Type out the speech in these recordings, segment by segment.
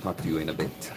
talk to you in a bit.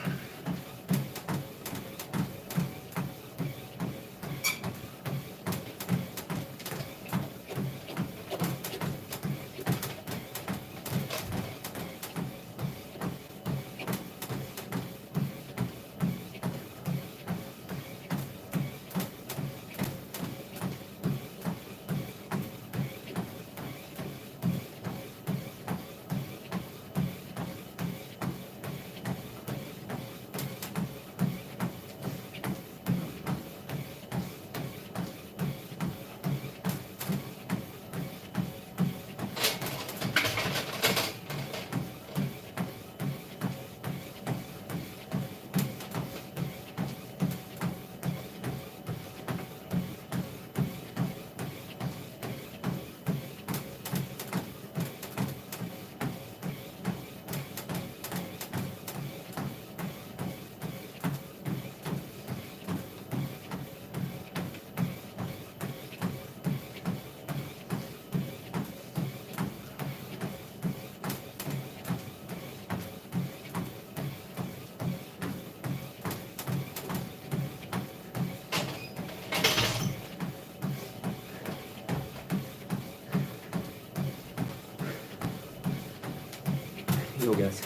Yo guys.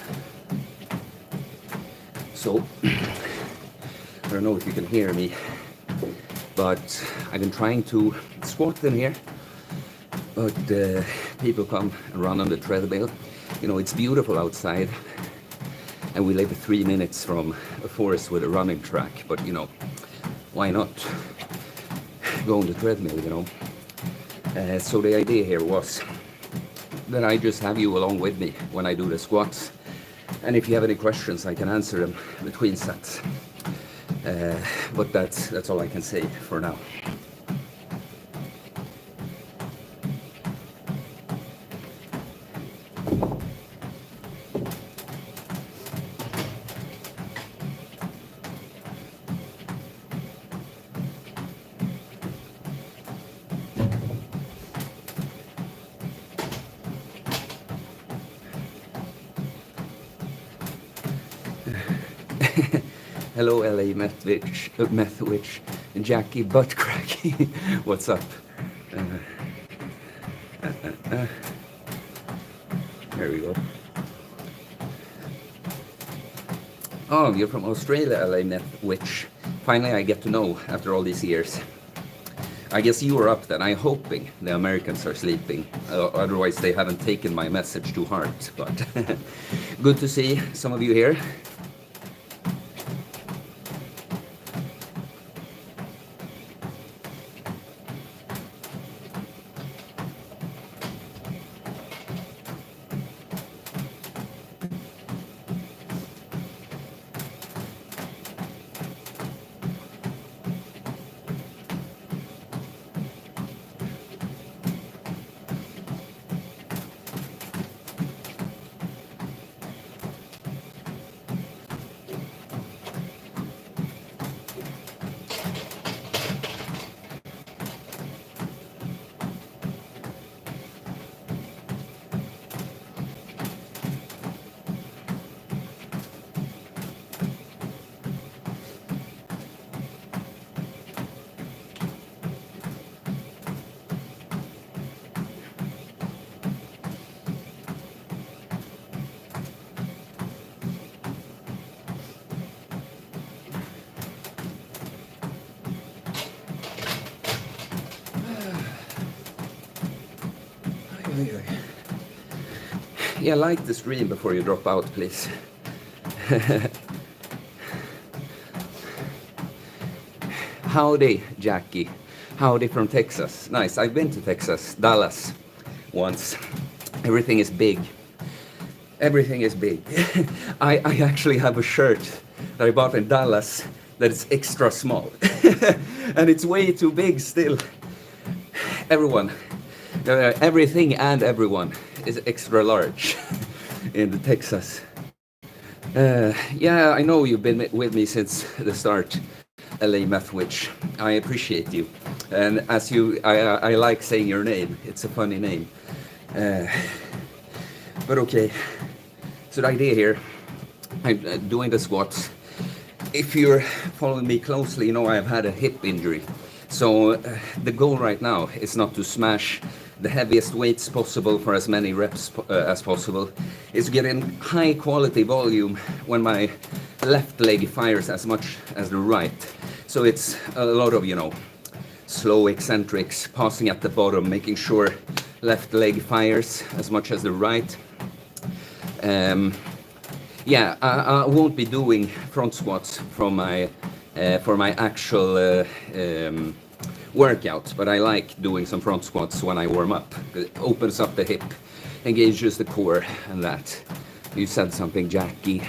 So, I don't know if you can hear me, but I've been trying to squat in here, but people come and run on the treadmill. You know, it's beautiful outside, and we live 3 minutes from a forest with a running track, but you know, why not go on the treadmill, you know? So the idea here was that I just have you along with me when I do the squats, and if you have any questions I can answer them between sets, but that's all I can say for now. Hello, LA Methwich, and Jackie Buttcracky. What's up? There we go. Oh, you're from Australia, LA Methwich. Finally, I get to know after all these years. I guess you were up then. I'm hoping the Americans are sleeping. Otherwise, they haven't taken my message to heart. But good to see some of you here. Yeah, like the stream before you drop out, please. Howdy, Jackie. Howdy from Texas. Nice. I've been to Texas, Dallas, once. Everything is big. Everything is big. I actually have a shirt that I bought in Dallas that is extra small. And it's way too big still. Everyone, everything and everyone is extra large in the Texas. Yeah, I know you've been with me since the start, LA Methwich. I appreciate you. And as you, I like saying your name. It's a funny name. But okay, so the idea here I'm doing the squats. If you're following me closely, you know I've had a hip injury. So the goal right now is not to smash the heaviest weights possible for as many reps as possible. Is to get in high quality volume when my left leg fires as much as the right. So it's a lot of, you know, slow eccentrics, pausing at the bottom, making sure left leg fires as much as the right. Yeah, I won't be doing front squats from my for my actual workout, but I like doing some front squats when I warm up. It opens up the hip, engages the core, and that. You said something, Jackie.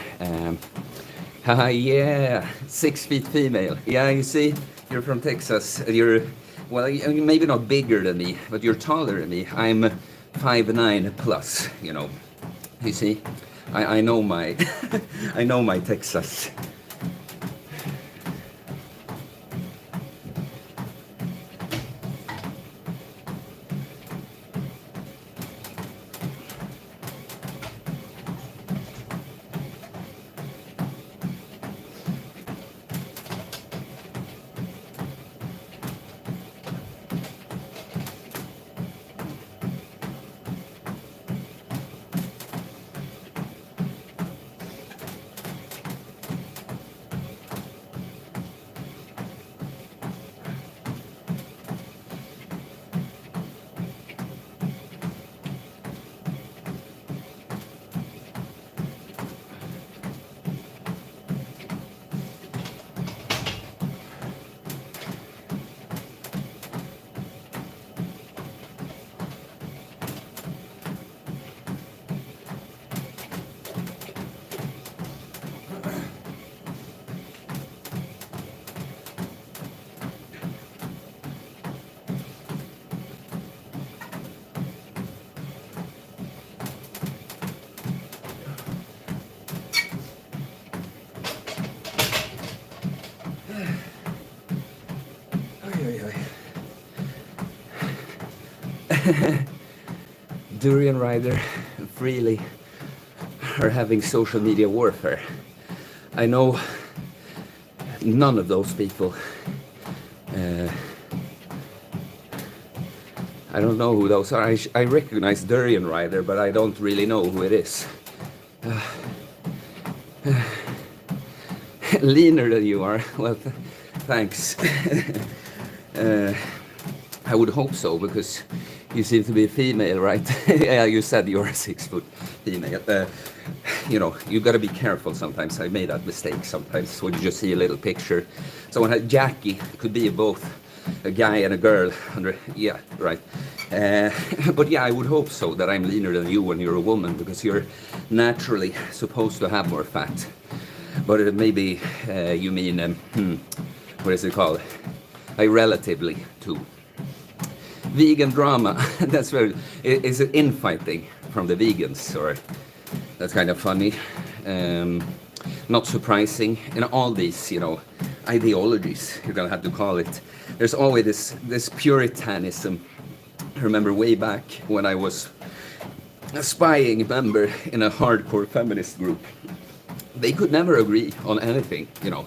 Yeah, 6 feet female. Yeah, you see, you're from Texas. You're, well, you're maybe not bigger than me, but you're taller than me. I'm 5'9" plus, you know. You see, I know my, I know my Texas. Durian Rider and Freely are having social media warfare. I know none of those people. I don't know who those are. I recognize Durian Rider, but I don't really know who it is. Leaner than you are. Well, thanks. I would hope so, because you seem to be a female, right? Yeah, you said you're a 6 foot female. You know, you got to be careful sometimes. I made that mistake sometimes when you just see a little picture. So when Jackie could be both a guy and a girl. Yeah, right. But yeah, I would hope so, that I'm leaner than you when you're a woman, because you're naturally supposed to have more fat. But maybe you mean, what is it called? Relatively too. Vegan drama, that's very, is it infighting from the vegans, or that's kind of funny. Not surprising. In all these, you know, ideologies, you're gonna have to call it, there's always this puritanism. I remember way back when I was a spying member in a hardcore feminist group. They could never agree on anything, you know.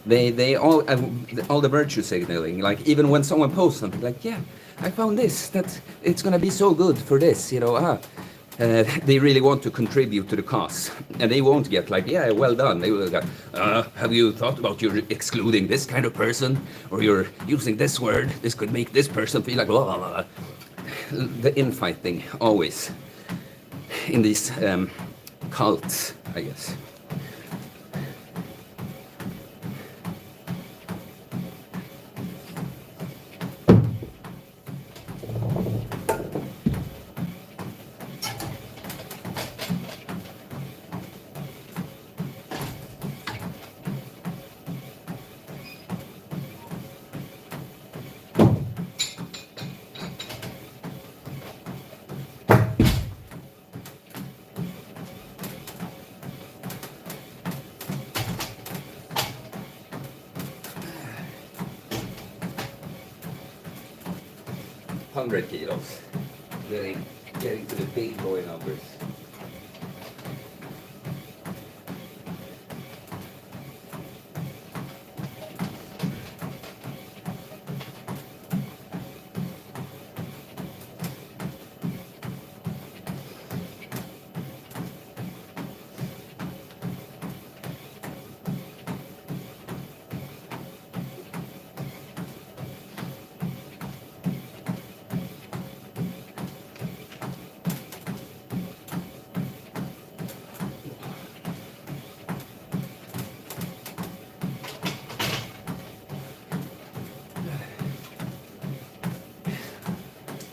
They all the virtue signaling, like even when someone posts something like, yeah, I found this, that it's gonna be so good for this, you know, they really want to contribute to the cause, and they won't get like, yeah, well done. They will go, have you thought about you're excluding this kind of person, or you're using this word, this could make this person feel like blah, blah, blah. The infighting always in these cults, I guess. Hundred kilos, getting to the big boy numbers.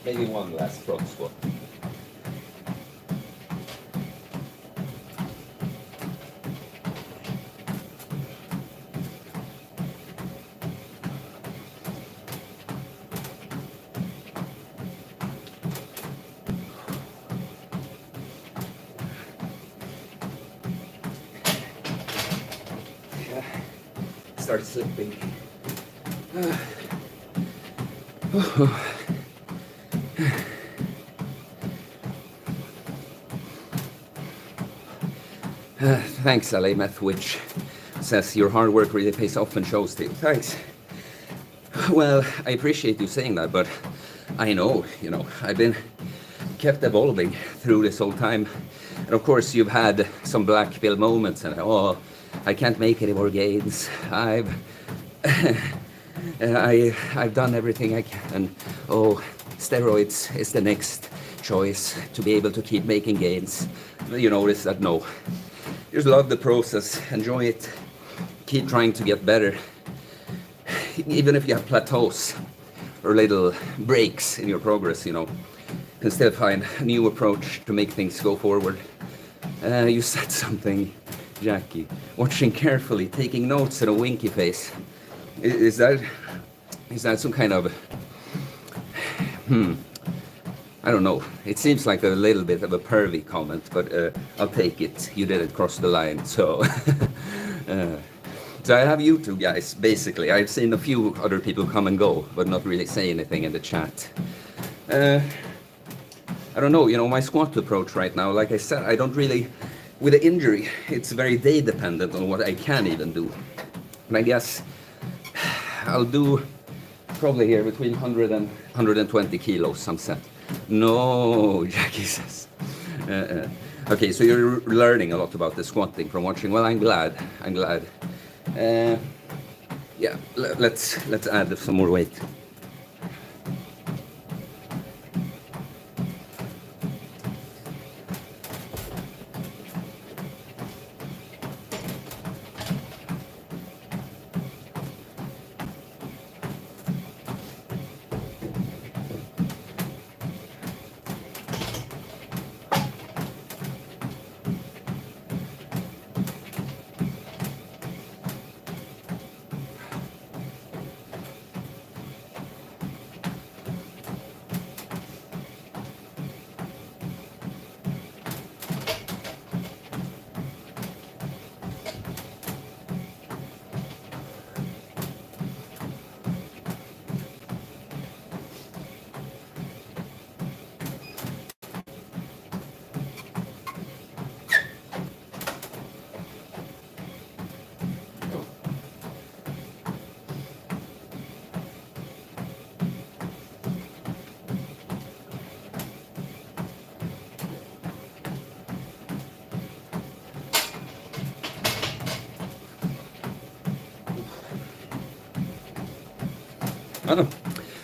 Maybe one last front squat. Start slipping. Thanks, Alemeth, which says your hard work really pays off and shows to you. Thanks. Well, I appreciate you saying that, but I know, I've been kept evolving through this whole time. And of course, you've had some black pill moments, and I can't make any more gains. I've done everything I can. And steroids is the next choice to be able to keep making gains. You notice that? No. Just love the process, enjoy it, keep trying to get better. Even if you have plateaus or little breaks in your progress, you can still find a new approach to make things go forward. You said something, Jackie. Watching carefully, taking notes, and a winky face. Is that some kind of... I don't know. It seems like a little bit of a pervy comment, but I'll take it. You didn't cross the line, so... So I have you two guys, basically. I've seen a few other people come and go, but not really say anything in the chat. I don't know, my squat approach right now, like I said, I don't really... With the injury, it's very day dependent on what I can even do. And I guess I'll do probably here between 100 and 120 kilos some set. No, Jackie says. Okay, so you're learning a lot about the squatting from watching. Well, I'm glad. Yeah, let's add some more weight.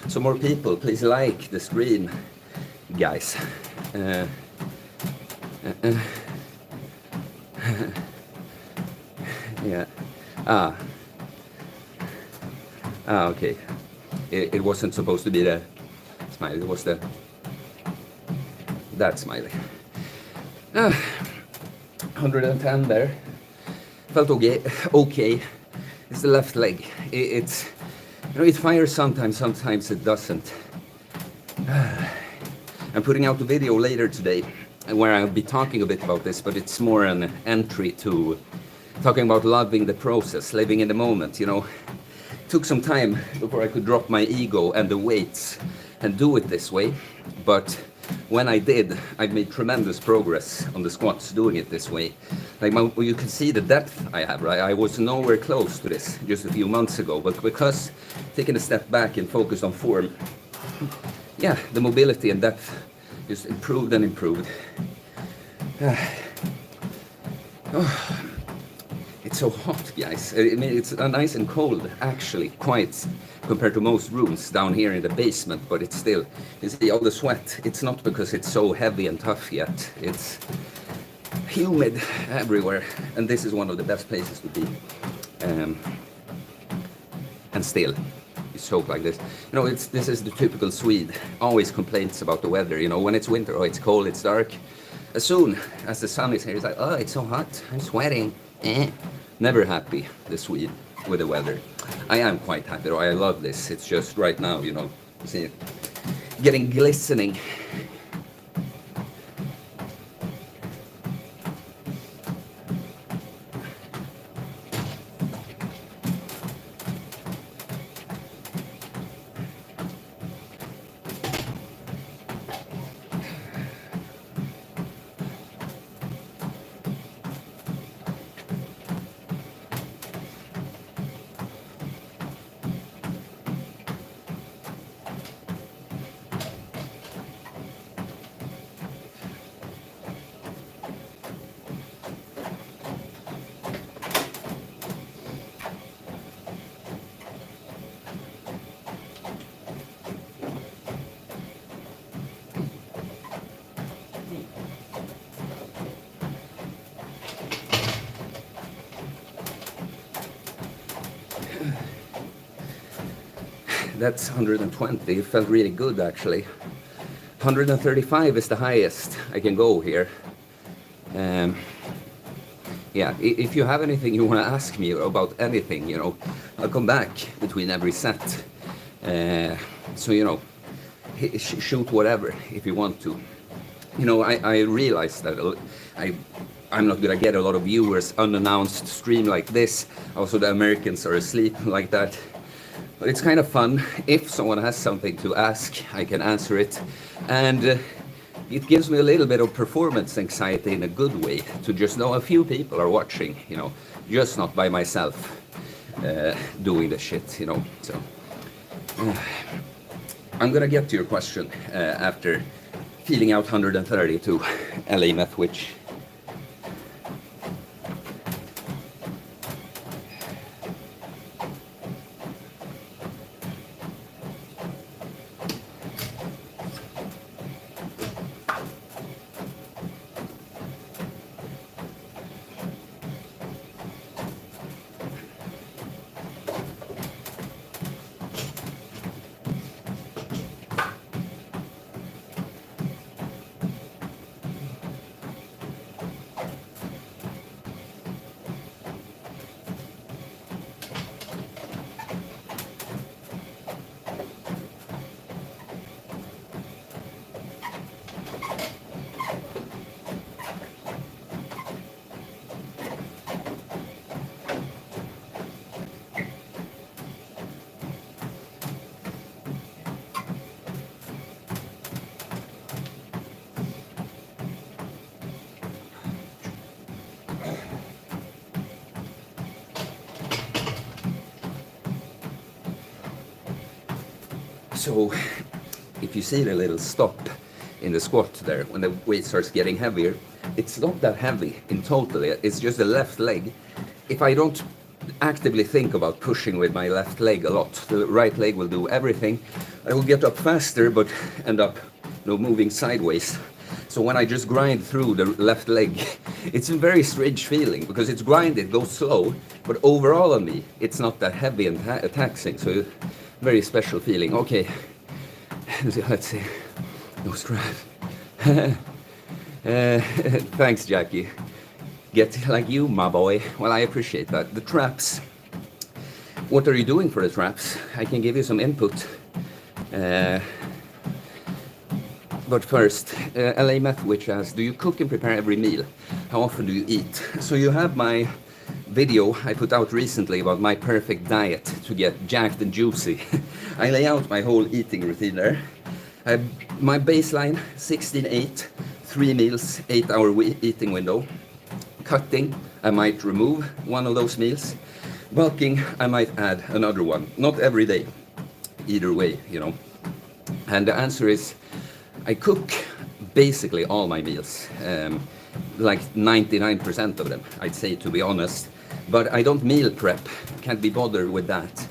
Some more people, please like the stream, guys. Yeah. Okay. It wasn't supposed to be the smiley. It was that smiley. 110 there. Felt okay. It's the left leg. It fires sometimes it doesn't. I'm putting out a video later today where I'll be talking a bit about this, but it's more an entry to talking about loving the process, living in the moment, Took some time before I could drop my ego and the weights and do it this way, but when I did, I've made tremendous progress on the squats doing it this way. Like you can see the depth I have, right? I was nowhere close to this just a few months ago, but because taking a step back and focused on form, yeah, the mobility and depth just improved and improved. It's so hot, guys. I mean, it's nice and cold, actually, quite compared to most rooms down here in the basement, but it's still, you see all the sweat. It's not because it's so heavy and tough yet. It's humid everywhere, and this is one of the best places to be. And still, you soak like this. You know, this is the typical Swede. Always complains about the weather. You know, when it's winter, oh, it's cold, it's dark. As soon as the sun is here, it's like, oh, it's so hot, I'm sweating. Never happy, the Swede, with the weather. I am quite happy, though. I love this. It's just right now, you know, see it getting glistening. That's 120. It felt really good, actually. 135 is the highest I can go here. Yeah, if you have anything you want to ask me about anything, you know, I'll come back between every set. So, you know, shoot whatever if you want to. You know, I realize that I'm not gonna get a lot of viewers unannounced stream like this. Also, the Americans are asleep like that. But it's kind of fun. If someone has something to ask, I can answer it. And it gives me a little bit of performance anxiety in a good way to just know a few people are watching, you know, just not by myself doing the shit, you know. So I'm gonna get to your question after feeling out 130 to LA Meth Witch. So if you see the little stop in the squat there, when the weight starts getting heavier, it's not that heavy in total, it's just the left leg. If I don't actively think about pushing with my left leg a lot, the right leg will do everything. I will get up faster, but end up, you know, moving sideways. So when I just grind through the left leg, it's a very strange feeling because it's grinded, it goes slow, but overall on me, it's not that heavy and taxing. So very special feeling. Okay, let's see. No strap. Thanks, Jackie. Get like you, my boy. Well, I appreciate that. The traps. What are you doing for the traps? I can give you some input. But first, LA Meth Witch asks, do you cook and prepare every meal? How often do you eat? So you have my video I put out recently about my perfect diet to get jacked and juicy. I lay out my whole eating routine there. My baseline, 16-8, 3 meals, 8-hour eating window. Cutting, I might remove one of those meals. Bulking, I might add another one. Not every day, either way, you know. And the answer is, I cook basically all my meals, like 99% of them, I'd say, to be honest. But I don't meal prep, can't be bothered with that.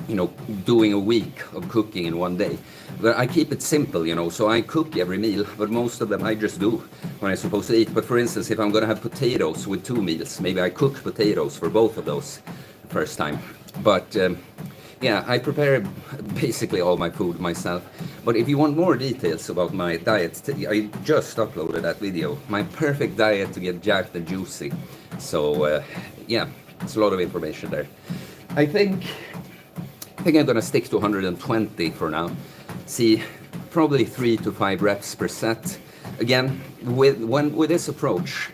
You know, doing a week of cooking in one day. But I keep it simple, you know, so I cook every meal, but most of them I just do when I'm supposed to eat. But for instance, if I'm gonna have potatoes with 2 meals, maybe I cook potatoes for both of those the first time. But yeah, I prepare basically all my food myself. But if you want more details about my diet, I just uploaded that video. My perfect diet to get jacked and juicy. So yeah, it's a lot of information there. I think I'm gonna stick to 120 for now. See, probably 3 to 5 reps per set. Again, with this approach,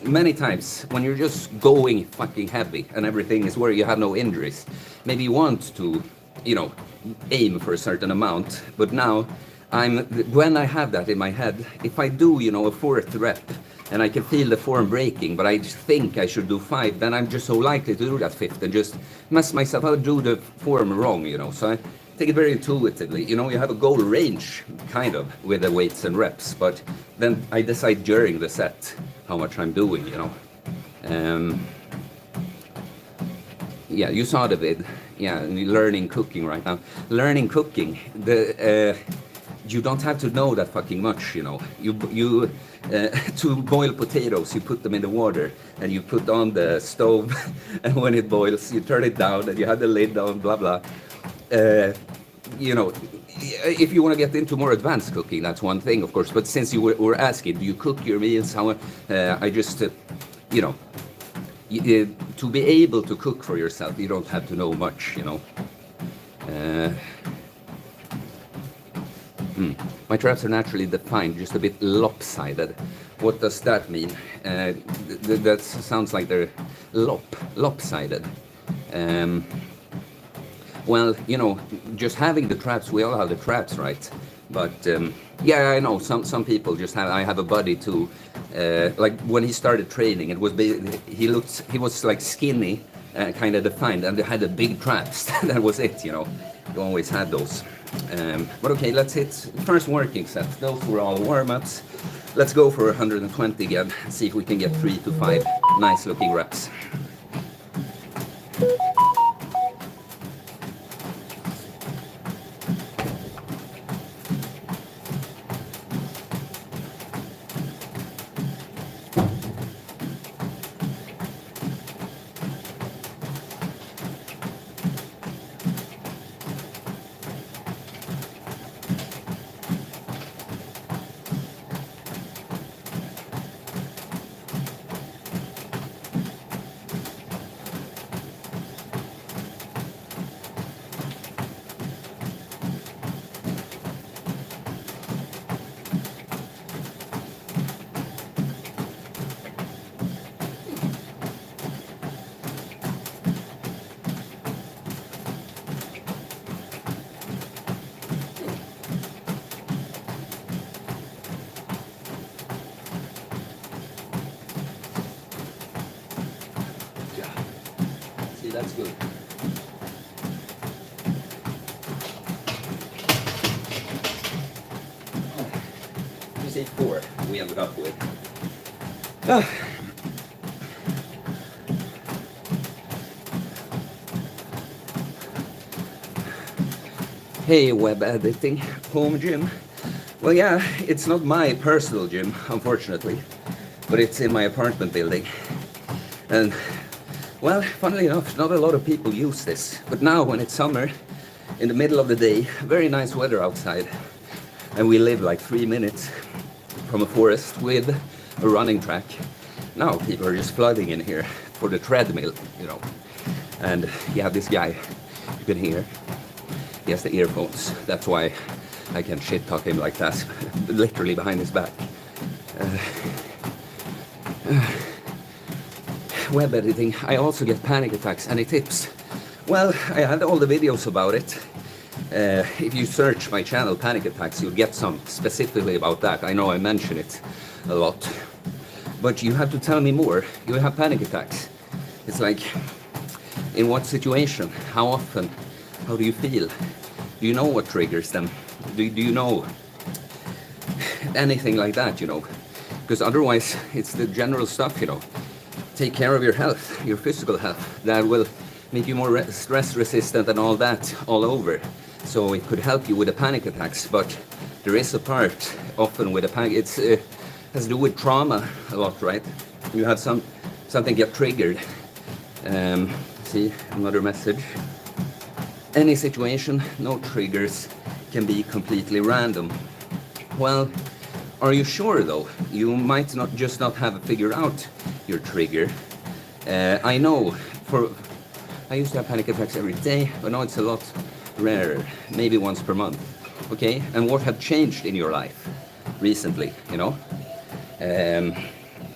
many times when you're just going fucking heavy and everything is where you have no injuries, maybe you want to, you know, aim for a certain amount. But now, when I have that in my head, if I do, you know, a 4th rep and I can feel the form breaking, but I just think I should do 5, then I'm just so likely to do that 5th and just mess myself out, do the form wrong, you know. So I take it very intuitively. You know, you have a goal range, kind of, with the weights and reps, but then I decide during the set how much I'm doing, you know. Yeah, you saw the vid. Yeah, learning cooking right now. Learning cooking, you don't have to know that fucking much, you know. To boil potatoes, you put them in the water and you put on the stove, and when it boils, you turn it down and you have the lid down, blah blah. You know, if you want to get into more advanced cooking, that's one thing, of course. But since you were asking, do you cook your meals? How I just, you know, to be able to cook for yourself, you don't have to know much, you know. My traps are naturally defined, just a bit lopsided. What does that mean? That sounds like they're lopsided. Well, you know, just having the traps, we all have the traps, right? But yeah, I know some people just have. I have a buddy too. Like when he started training, he was like skinny, kind of defined, and they had the big traps. That was it, you know. You always had those. But okay, let's hit first working set. Those were all warm-ups. Let's go for 120 again. See if we can get 3 to 5 nice-looking reps. That's good. You say 4 we ended up with. Hey, web editing, home gym. Well, yeah, it's not my personal gym, unfortunately, but it's in my apartment building. And well, funnily enough, not a lot of people use this. But now, when it's summer, in the middle of the day, very nice weather outside, and we live like 3 minutes from a forest with a running track. Now people are just flooding in here for the treadmill, you know. And you have this guy, you can hear, he has the earphones. That's why I can shit talk him like that, literally behind his back. Web editing, I also get panic attacks. Any tips? Well, I had all the videos about it. If you search my channel, Panic Attacks, you'll get some specifically about that. I know I mention it a lot. But you have to tell me more. You have panic attacks. It's like, in what situation? How often? How do you feel? Do you know what triggers them? Do you know anything like that, you know? Because otherwise, it's the general stuff, you know. Take care of your health, your physical health. That will make you more stress resistant and all that all over. So it could help you with the panic attacks, but there is a part often with a panic. It's has to do with trauma a lot, right? You have something get triggered. see another message. Any situation, no triggers, can be completely random. Well, are you sure though? You might not have figured out your trigger. I know, I used to have panic attacks every day, but now it's a lot rarer, maybe once per month. Okay, and what have changed in your life recently, you know?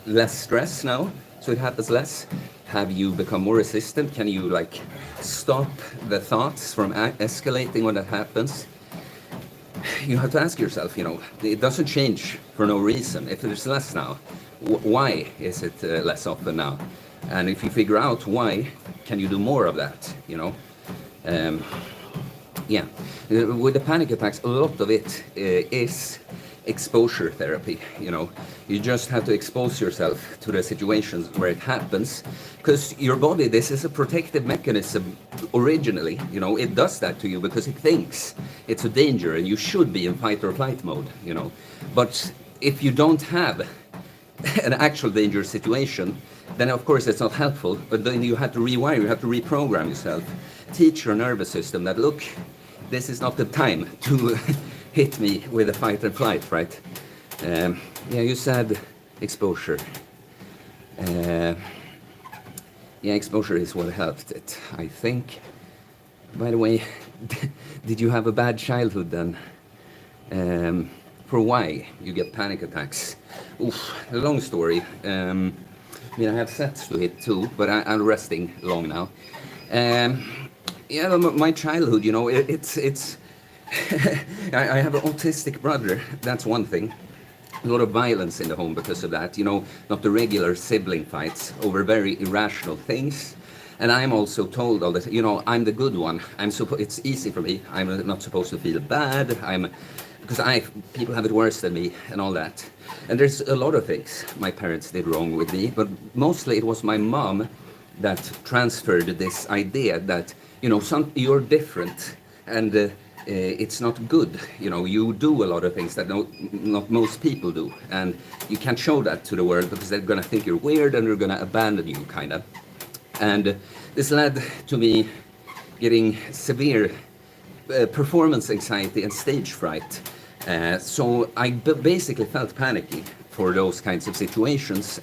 Less stress now, so it happens less. Have you become more resistant? Can you like stop the thoughts from escalating when that happens? You have to ask yourself, you know, it doesn't change for no reason. If there's less now, why is it less often now? And if you figure out why, can you do more of that, you know? Yeah, with the panic attacks, a lot of it is exposure therapy, you know. You just have to expose yourself to the situations where it happens, because your body, this is a protective mechanism originally, you know. It does that to you because it thinks it's a danger and you should be in fight or flight mode, you know. But if you don't have an actual dangerous situation, then of course it's not helpful, but then you have to rewire, you have to reprogram yourself, teach your nervous system that, look, this is not the time to hit me with a fight and flight, right? Yeah, you said exposure. Yeah, exposure is what helped it, I think. By the way, did you have a bad childhood then? For why you get panic attacks? Oof, a long story. I mean, I have sets to hit too, but I'm resting long now. Yeah, my childhood, you know, it's I have an autistic brother, that's one thing. A lot of violence in the home because of that, you know, not the regular sibling fights over very irrational things. And I'm also told all that, you know, I'm the good one. It's easy for me. I'm not supposed to feel bad. Because people have it worse than me and all that. And there's a lot of things my parents did wrong with me, but mostly it was my mom that transferred this idea that, you know, you're different and it's not good. You know, you do a lot of things that not most people do, and you can't show that to the world because they're gonna think you're weird and they're gonna abandon you, kind of. And this led to me getting severe performance anxiety and stage fright. So I basically felt panicky for those kinds of situations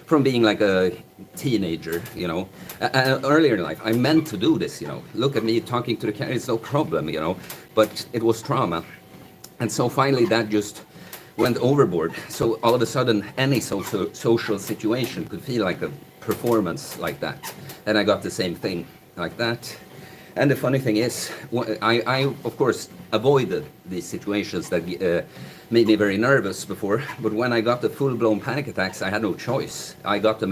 from being like a teenager, you know. Earlier in life, I meant to do this, you know. Look at me talking to the camera, it's no problem, you know. But it was trauma. And so finally that just went overboard. So all of a sudden, any social situation could feel like a performance like that. And I got the same thing like that. And the funny thing is, I of course avoided these situations that made me very nervous before, but when I got the full-blown panic attacks, I had no choice. I got them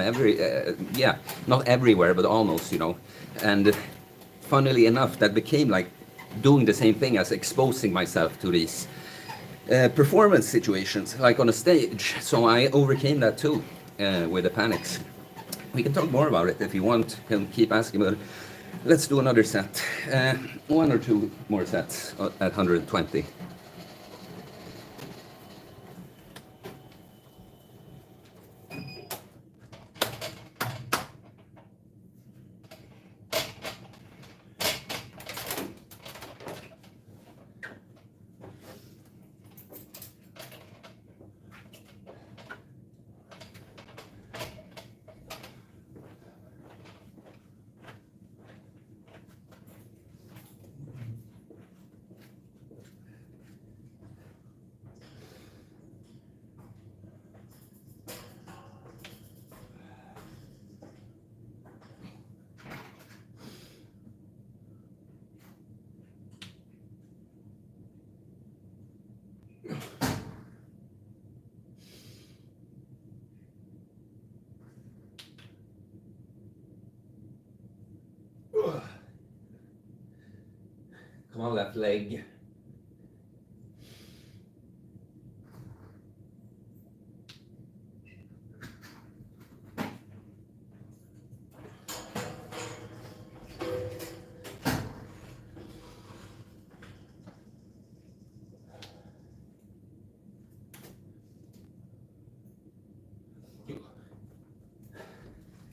not everywhere, but almost, you know. And funnily enough, that became like doing the same thing as exposing myself to these performance situations, like on a stage. So I overcame that too with the panics. We can talk more about it if you want, can keep asking about it. Let's do another set. One or two more sets at 120. Come on, left leg.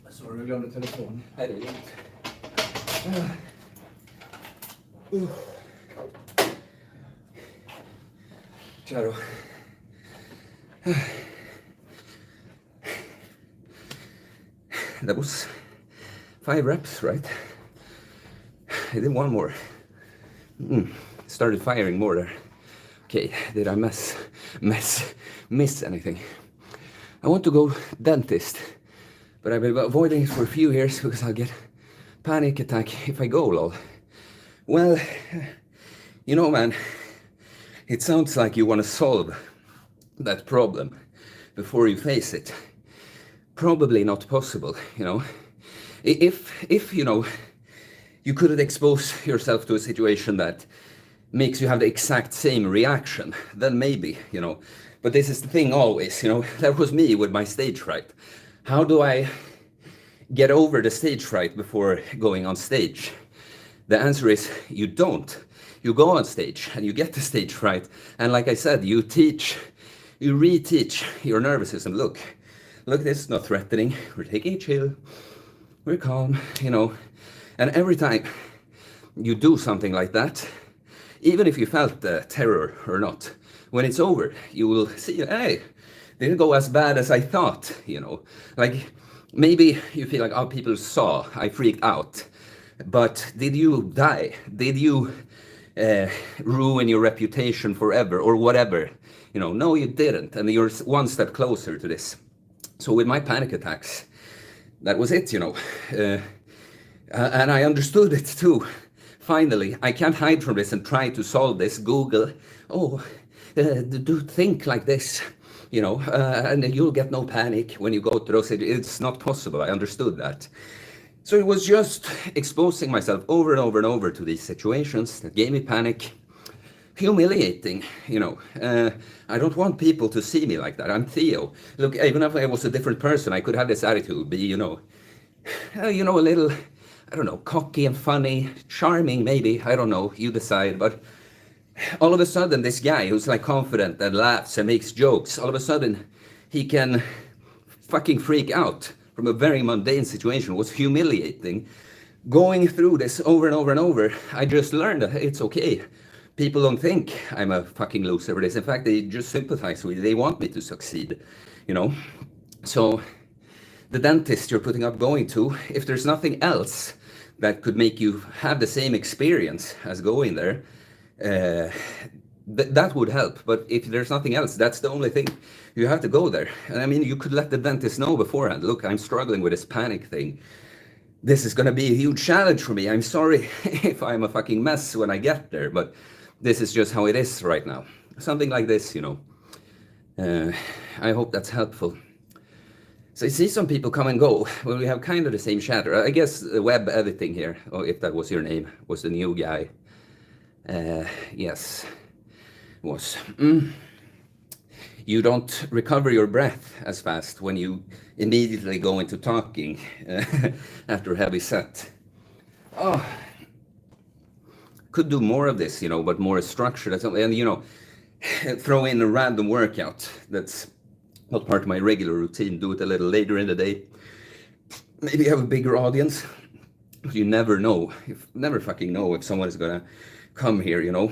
Sorry, jag glömde telefon. Här är det. Ciao. That was 5 reps, right? I did one more. Started firing more there. Okay, did I miss anything? I want to go dentist, but I've been avoiding it for a few years because I'll get panic attack if I go, lol. Well, you know, man, it sounds like you want to solve that problem before you face it. Probably not possible, you know. If you know, you couldn't expose yourself to a situation that makes you have the exact same reaction, then maybe, you know. But this is the thing always, you know, that was me with my stage fright. How do I get over the stage fright before going on stage? The answer is you don't. You go on stage and you get the stage fright. And like I said, you reteach your nervous system. Look, this is not threatening. We're taking it chill. We're calm, you know. And every time you do something like that, even if you felt the terror or not, when it's over, you will see, hey, didn't go as bad as I thought, you know. Like, maybe you feel like, oh, people saw, I freaked out. But did you die? Did you ruin your reputation forever or whatever? You know, no, you didn't. And you're one step closer to this. So with my panic attacks, that was it, you know. And I understood it too. Finally, I can't hide from this and try to solve this. Google, do think like this, you know, and you'll get no panic when you go to those. It's not possible. I understood that. So it was just exposing myself over and over and over to these situations that gave me panic. Humiliating, you know. I don't want people to see me like that. I'm Theo. Look, even if I was a different person, I could have this attitude, be, you know, a little, I don't know, cocky and funny, charming maybe, I don't know, you decide. But all of a sudden, this guy who's like confident and laughs and makes jokes, all of a sudden, he can fucking freak out from a very mundane situation. It was humiliating. Going through this over and over and over, I just learned that it's okay. People don't think I'm a fucking loser for this. In fact, they just sympathize with me. They want me to succeed, you know? So the dentist you're putting up going to, if there's nothing else that could make you have the same experience as going there, that would help. But if there's nothing else, that's the only thing. You have to go there. And I mean, you could let the dentist know beforehand. Look, I'm struggling with this panic thing. This is going to be a huge challenge for me. I'm sorry if I'm a fucking mess when I get there, but this is just how it is right now. Something like this, you know. I hope that's helpful. So I see some people come and go. Well, we have kind of the same chatter. I guess web editing here, or if that was your name, was the new guy. Yes, was. You don't recover your breath as fast when you immediately go into talking after a heavy set. Oh, could do more of this, you know, but more structured. And, you know, throw in a random workout that's not part of my regular routine. Do it a little later in the day. Maybe have a bigger audience. You never know. You never fucking know if someone is gonna come here, you know.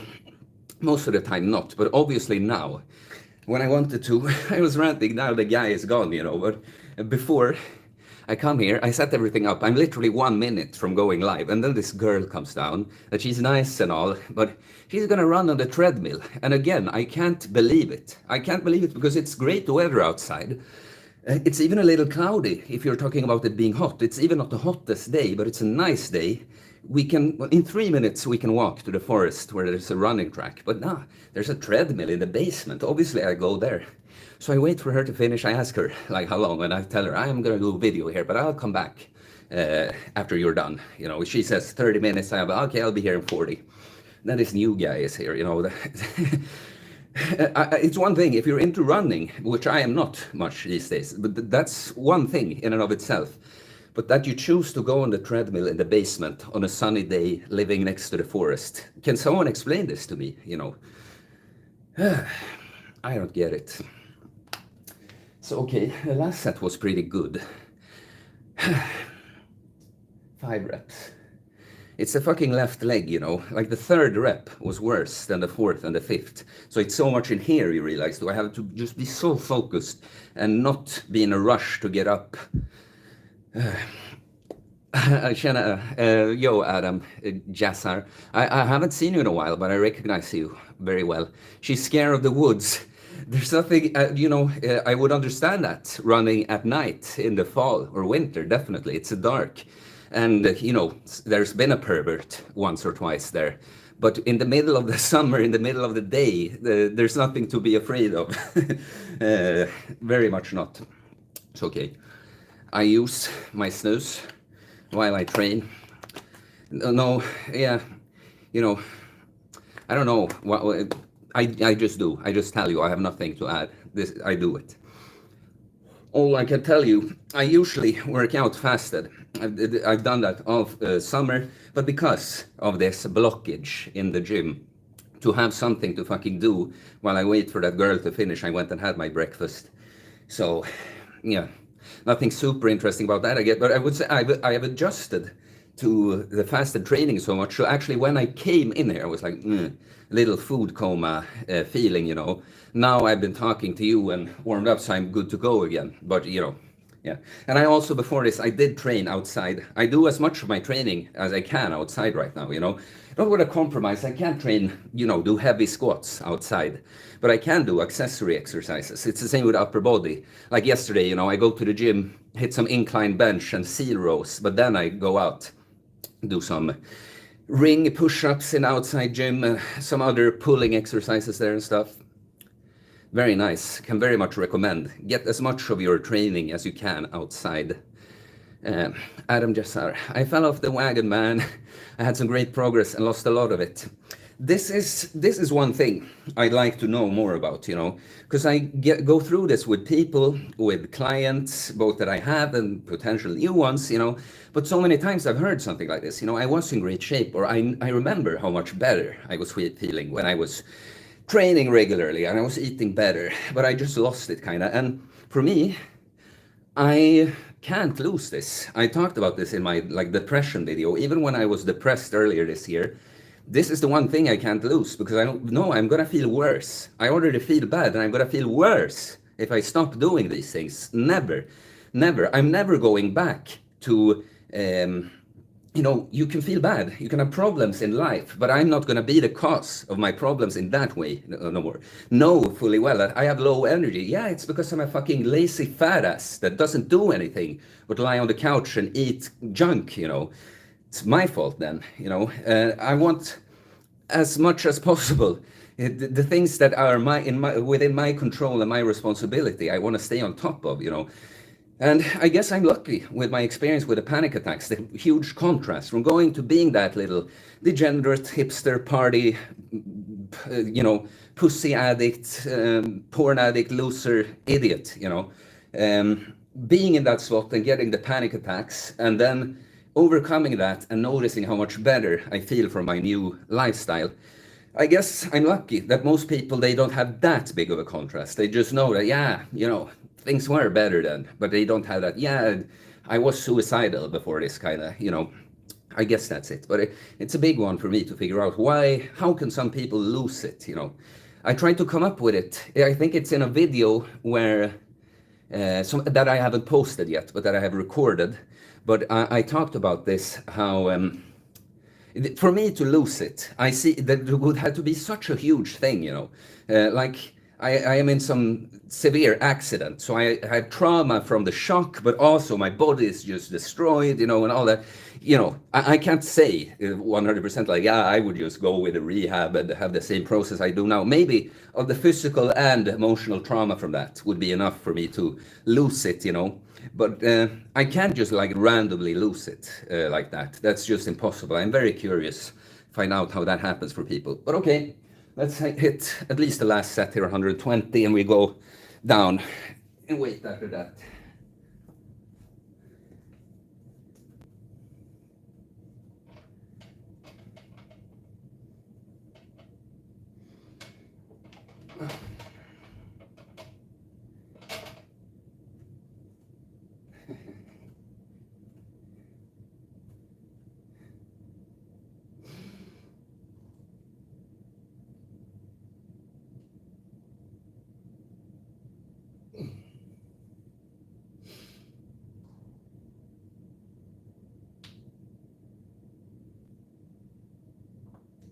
Most of the time not, but obviously now. When I wanted to, I was ranting, now the guy is gone, you know, but before I come here, I set everything up. I'm literally 1 minute from going live, and then this girl comes down, that she's nice and all, but she's gonna run on the treadmill. And again, I can't believe it. I can't believe it because it's great weather outside. It's even a little cloudy if you're talking about it being hot. It's even not the hottest day, but it's a nice day. We can, in 3 minutes, we can walk to the forest where there's a running track. But nah, there's a treadmill in the basement. Obviously, I go there. So I wait for her to finish. I ask her, like, how long? And I tell her, I'm going to do a video here, but I'll come back after you're done. You know, she says 30 minutes. I'm okay, I'll be here in 40. Then this new guy is here, you know. It's one thing if you're into running, which I am not much these days, but that's one thing in and of itself. But that you choose to go on the treadmill in the basement on a sunny day, living next to the forest. Can someone explain this to me, you know? I don't get it. So, okay, the last set was pretty good. 5 reps. It's the fucking left leg, you know. Like the third rep was worse than the fourth and the fifth. So it's so much in here, you realize. Do I have to just be so focused and not be in a rush to get up? Yo, Adam, Jassar. I haven't seen you in a while, but I recognize you very well. She's scared of the woods. There's nothing, I would understand that running at night in the fall or winter, definitely. It's dark. And, there's been a pervert once or twice there. But in the middle of the summer, in the middle of the day, there's nothing to be afraid of. Very much not. It's okay. I use my snooze while I train. No, yeah, you know, I don't know. I just do. I just tell you. I have nothing to add. I do it. All I can tell you, I usually work out fasted. I've done that all summer, but because of this blockage in the gym, to have something to fucking do while I wait for that girl to finish, I went and had my breakfast. So, yeah, nothing super interesting about that, I get. But I would say I have adjusted to the fasted training so much. So actually, when I came in here, I was like, little food coma feeling, Now I've been talking to you and warmed up, so I'm good to go again. But, yeah. And I also, before this, I did train outside. I do as much of my training as I can outside right now, I don't want to compromise. I can't train, do heavy squats outside, but I can do accessory exercises. It's the same with upper body. Like yesterday, I go to the gym, hit some incline bench and seal rows, but then I go out, do some ring push-ups in outside gym, some other pulling exercises there and stuff. Very nice. Can very much recommend. Get as much of your training as you can outside. Adam Jassar. I fell off the wagon, man. I had some great progress and lost a lot of it. This is one thing I'd like to know more about, because I go through this with people, with clients, both that I have and potential new ones, but so many times I've heard something like this, I was in great shape, or I remember how much better I was feeling when I was training regularly and I was eating better, but I just lost it kind of. And for me, I can't lose this. I talked about this in my depression video. Even when I was depressed earlier this year, this is the one thing I can't lose, because I don't know I'm gonna feel worse. I already feel bad and I'm gonna feel worse if I stop doing these things. Never. I'm never going back to you can feel bad, you can have problems in life, but I'm not going to be the cause of my problems in that way no more. Know fully well that I have low energy. Yeah, it's because I'm a fucking lazy fat ass that doesn't do anything but lie on the couch and eat junk, It's my fault then, I want as much as possible the things that are within my control and my responsibility. I want to stay on top of, And I guess I'm lucky with my experience with the panic attacks, the huge contrast from going to being that little degenerate hipster party, pussy addict, porn addict, loser, idiot, being in that spot and getting the panic attacks, and then overcoming that and noticing how much better I feel from my new lifestyle. I guess I'm lucky that most people, they don't have that big of a contrast. They just know that, things were better then, but they don't have that, I was suicidal before this kind of, I guess that's it. But it's a big one for me to figure out how can some people lose it, I tried to come up with it. I think it's in a video where, that I haven't posted yet, but that I have recorded. But I talked about this, how, for me to lose it, I see that it would have to be such a huge thing, like I am in some severe accident, so I have trauma from the shock, but also my body is just destroyed, and all that. I can't say 100% like, I would just go with a rehab and have the same process I do now. Maybe of the physical and emotional trauma from that would be enough for me to lose it, But I can't just randomly lose it like that. That's just impossible. I'm very curious, find out how that happens for people. But okay. Let's hit at least the last set here, 120, and we go down and wait after that.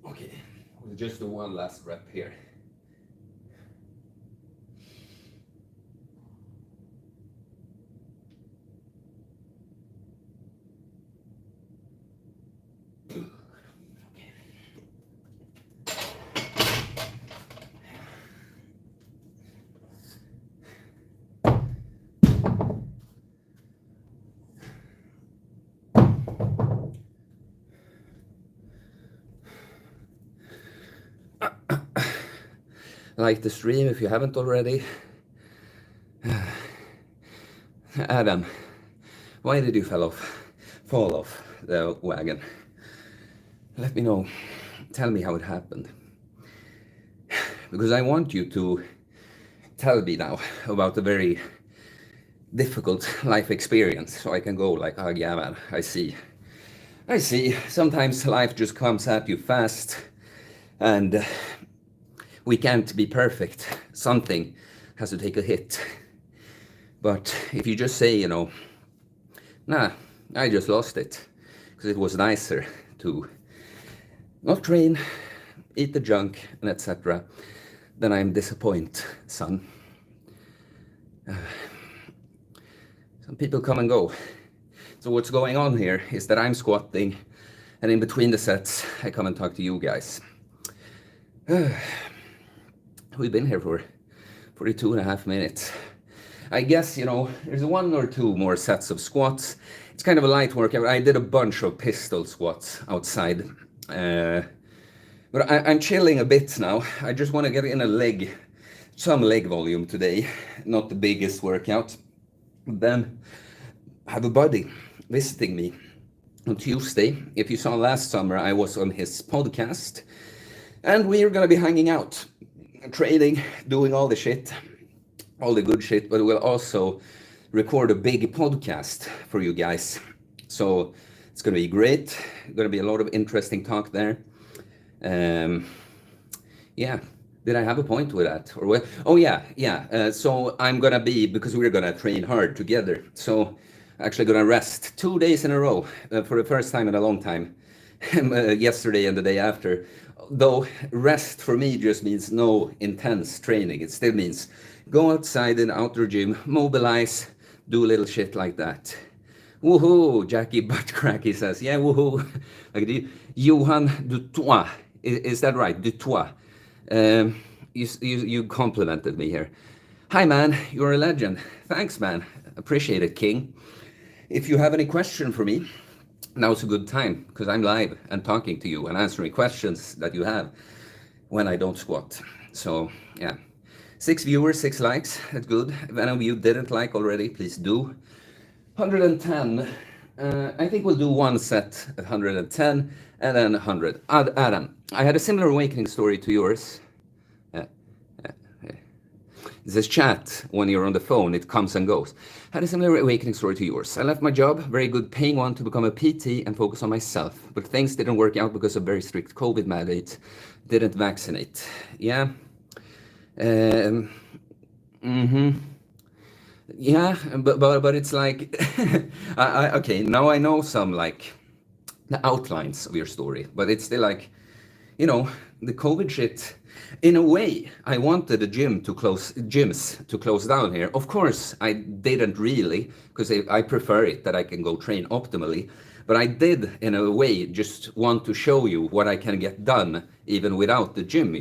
Okay, we'll just do one last rep here. Like the stream if you haven't already. Adam, why did you fall off the wagon? Let me know. Tell me how it happened. Because I want you to tell me now about a very difficult life experience, so I can go like, oh yeah man, I see. Sometimes life just comes at you fast, and we can't be perfect. Something has to take a hit. But if you just say, nah, I just lost it, because it was nicer to not train, eat the junk, and etc., then I'm disappointed, son. Some people come and go. So what's going on here is that I'm squatting, and in between the sets, I come and talk to you guys. We've been here for 42.5 minutes. I guess, there's 1 or 2 more sets of squats. It's kind of a light workout. I did a bunch of pistol squats outside. But I'm chilling a bit now. I just want to get in some leg volume today. Not the biggest workout. Then I have a buddy visiting me on Tuesday. If you saw last summer, I was on his podcast. And we're going to be hanging out, trading, doing all the shit. All the good shit, but we'll also record a big podcast for you guys. So it's going to be great. Going to be a lot of interesting talk there. Yeah. Did I have a point with that? Or what? Oh yeah. So I'm going to be, because we're going to train hard together. So actually going to rest 2 days in a row for the first time in a long time. Yesterday and the day after. Though rest for me just means no intense training. It still means go outside in the outdoor gym, mobilize, do little shit like that. Woohoo! Jackie Buttcracky says, yeah, woohoo. Like the Johan Dutois. Is that right? Dutois. You complimented me here. Hi man, you're a legend. Thanks man. Appreciate it, King. If you have any question for me, now's a good time, because I'm live and talking to you and answering questions that you have when I don't squat. So yeah, 6 viewers, 6 likes, that's good. If any of you didn't like already, please do. 110, I think we'll do 1 set at 110 and then 100. Adam, I had a similar awakening story to yours. This chat, when you're on the phone, it comes and goes. Had a similar awakening story to yours. I left my job, very good paying one, to become a PT and focus on myself. But things didn't work out because of very strict COVID mandate. Didn't vaccinate. Yeah. Yeah, but it's like, okay, now I know some like the outlines of your story, but it's still like, the COVID shit. In a way, I wanted the gyms to close down here. Of course, I didn't really, because I prefer it that I can go train optimally. But I did, in a way, just want to show you what I can get done even without the gym,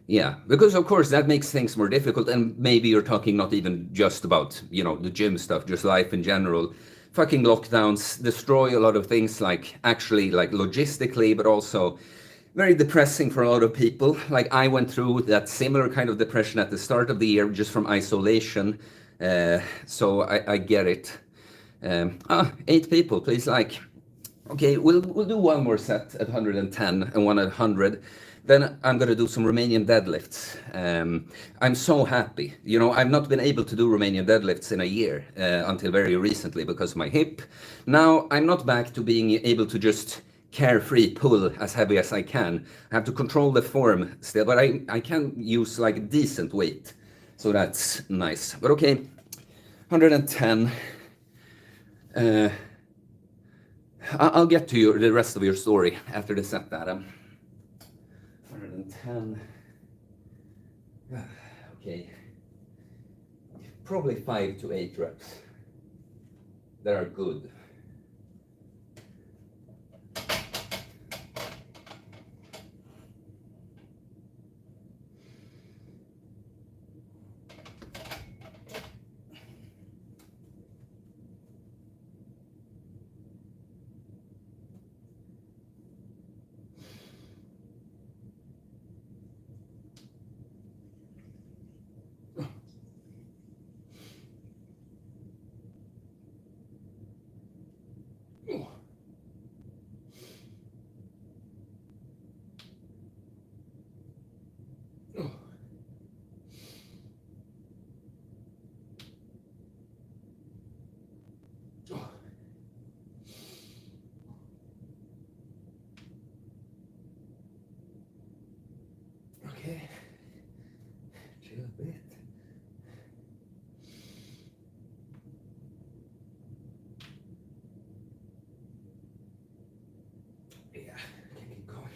Yeah, because of course that makes things more difficult, and maybe you're talking not even just about, the gym stuff, just life in general. Fucking lockdowns destroy a lot of things, like actually like logistically, but also very depressing for a lot of people. Like I went through that similar kind of depression at the start of the year just from isolation. So I get it. 8 people, please like. Okay, we'll do 1 more set at 110 and 1 at 100. Then I'm going to do some Romanian deadlifts. I'm so happy. I've not been able to do Romanian deadlifts in a year until very recently because of my hip. Now I'm not back to being able to just carefree pull as heavy as I can. I have to control the form still, but I can use like decent weight. So that's nice. But okay, 110. I'll get to the rest of your story after the set, Adam. 110. Okay. Probably 5 to 8 reps that are good. Okay, chill a bit. Yeah, can keep going.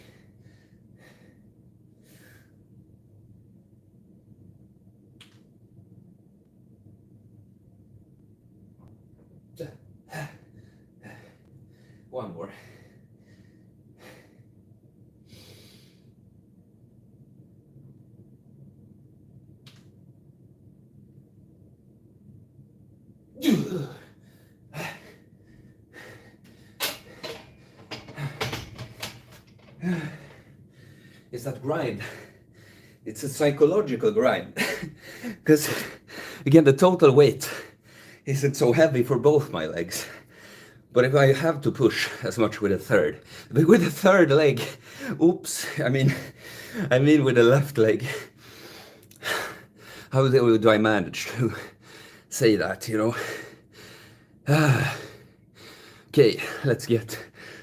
One more. It's that grind. It's a psychological grind. Because, again, the total weight isn't so heavy for both my legs. But if I have to push as much with the third leg, oops, I mean with the left leg, how do I manage to say that, you know? Okay, let's get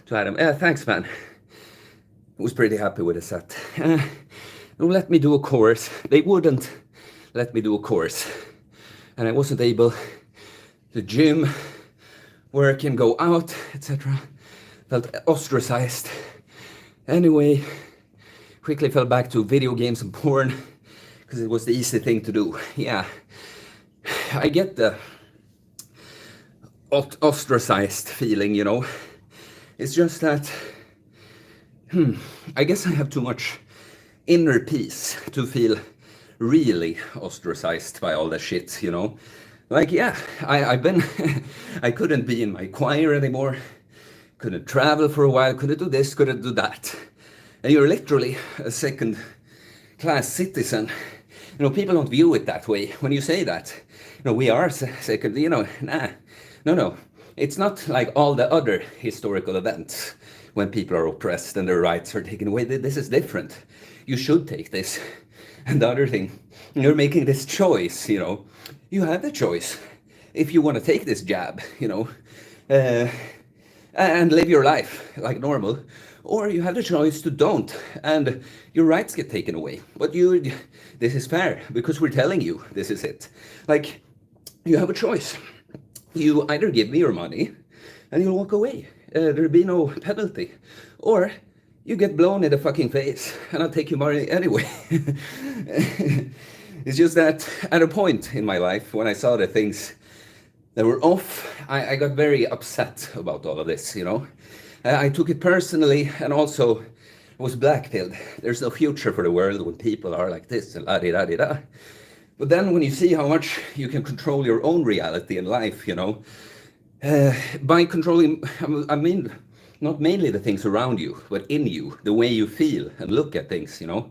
to Adam. Thanks, man. I was pretty happy with the set. Let me do a course. They wouldn't let me do a course. And I wasn't able to gym, work and go out, etc. Felt ostracized. Anyway, quickly fell back to video games and porn because it was the easy thing to do. Yeah, I get the ostracized feeling, you know. It's just that, I guess I have too much inner peace to feel really ostracized by all the shit, you know. Like, yeah, I've been, I couldn't be in my choir anymore, couldn't travel for a while, couldn't do this, couldn't do that. And you're literally a second-class citizen. You know, people don't view it that way. When you say that, you know, we are second, you know, no. It's not like all the other historical events when people are oppressed and their rights are taken away. This is different. You should take this. And the other thing, you're making this choice, you know. You have the choice if you want to take this jab, you know, and live your life like normal, or you have the choice to don't, and your rights get taken away. But this is fair because we're telling you this is it. Like, you have a choice. You either give me your money and you'll walk away. There'll be no penalty, or you get blown in the fucking face and I'll take your money anyway. It's just that at a point in my life when I saw the things that were off, I got very upset about all of this, you know. I took it personally and also was blackpilled. There's no future for the world when people are like this and la-di-da-di-da. But then when you see how much you can control your own reality in life, you know, by controlling, I mean, not mainly the things around you, but in you, the way you feel and look at things, you know.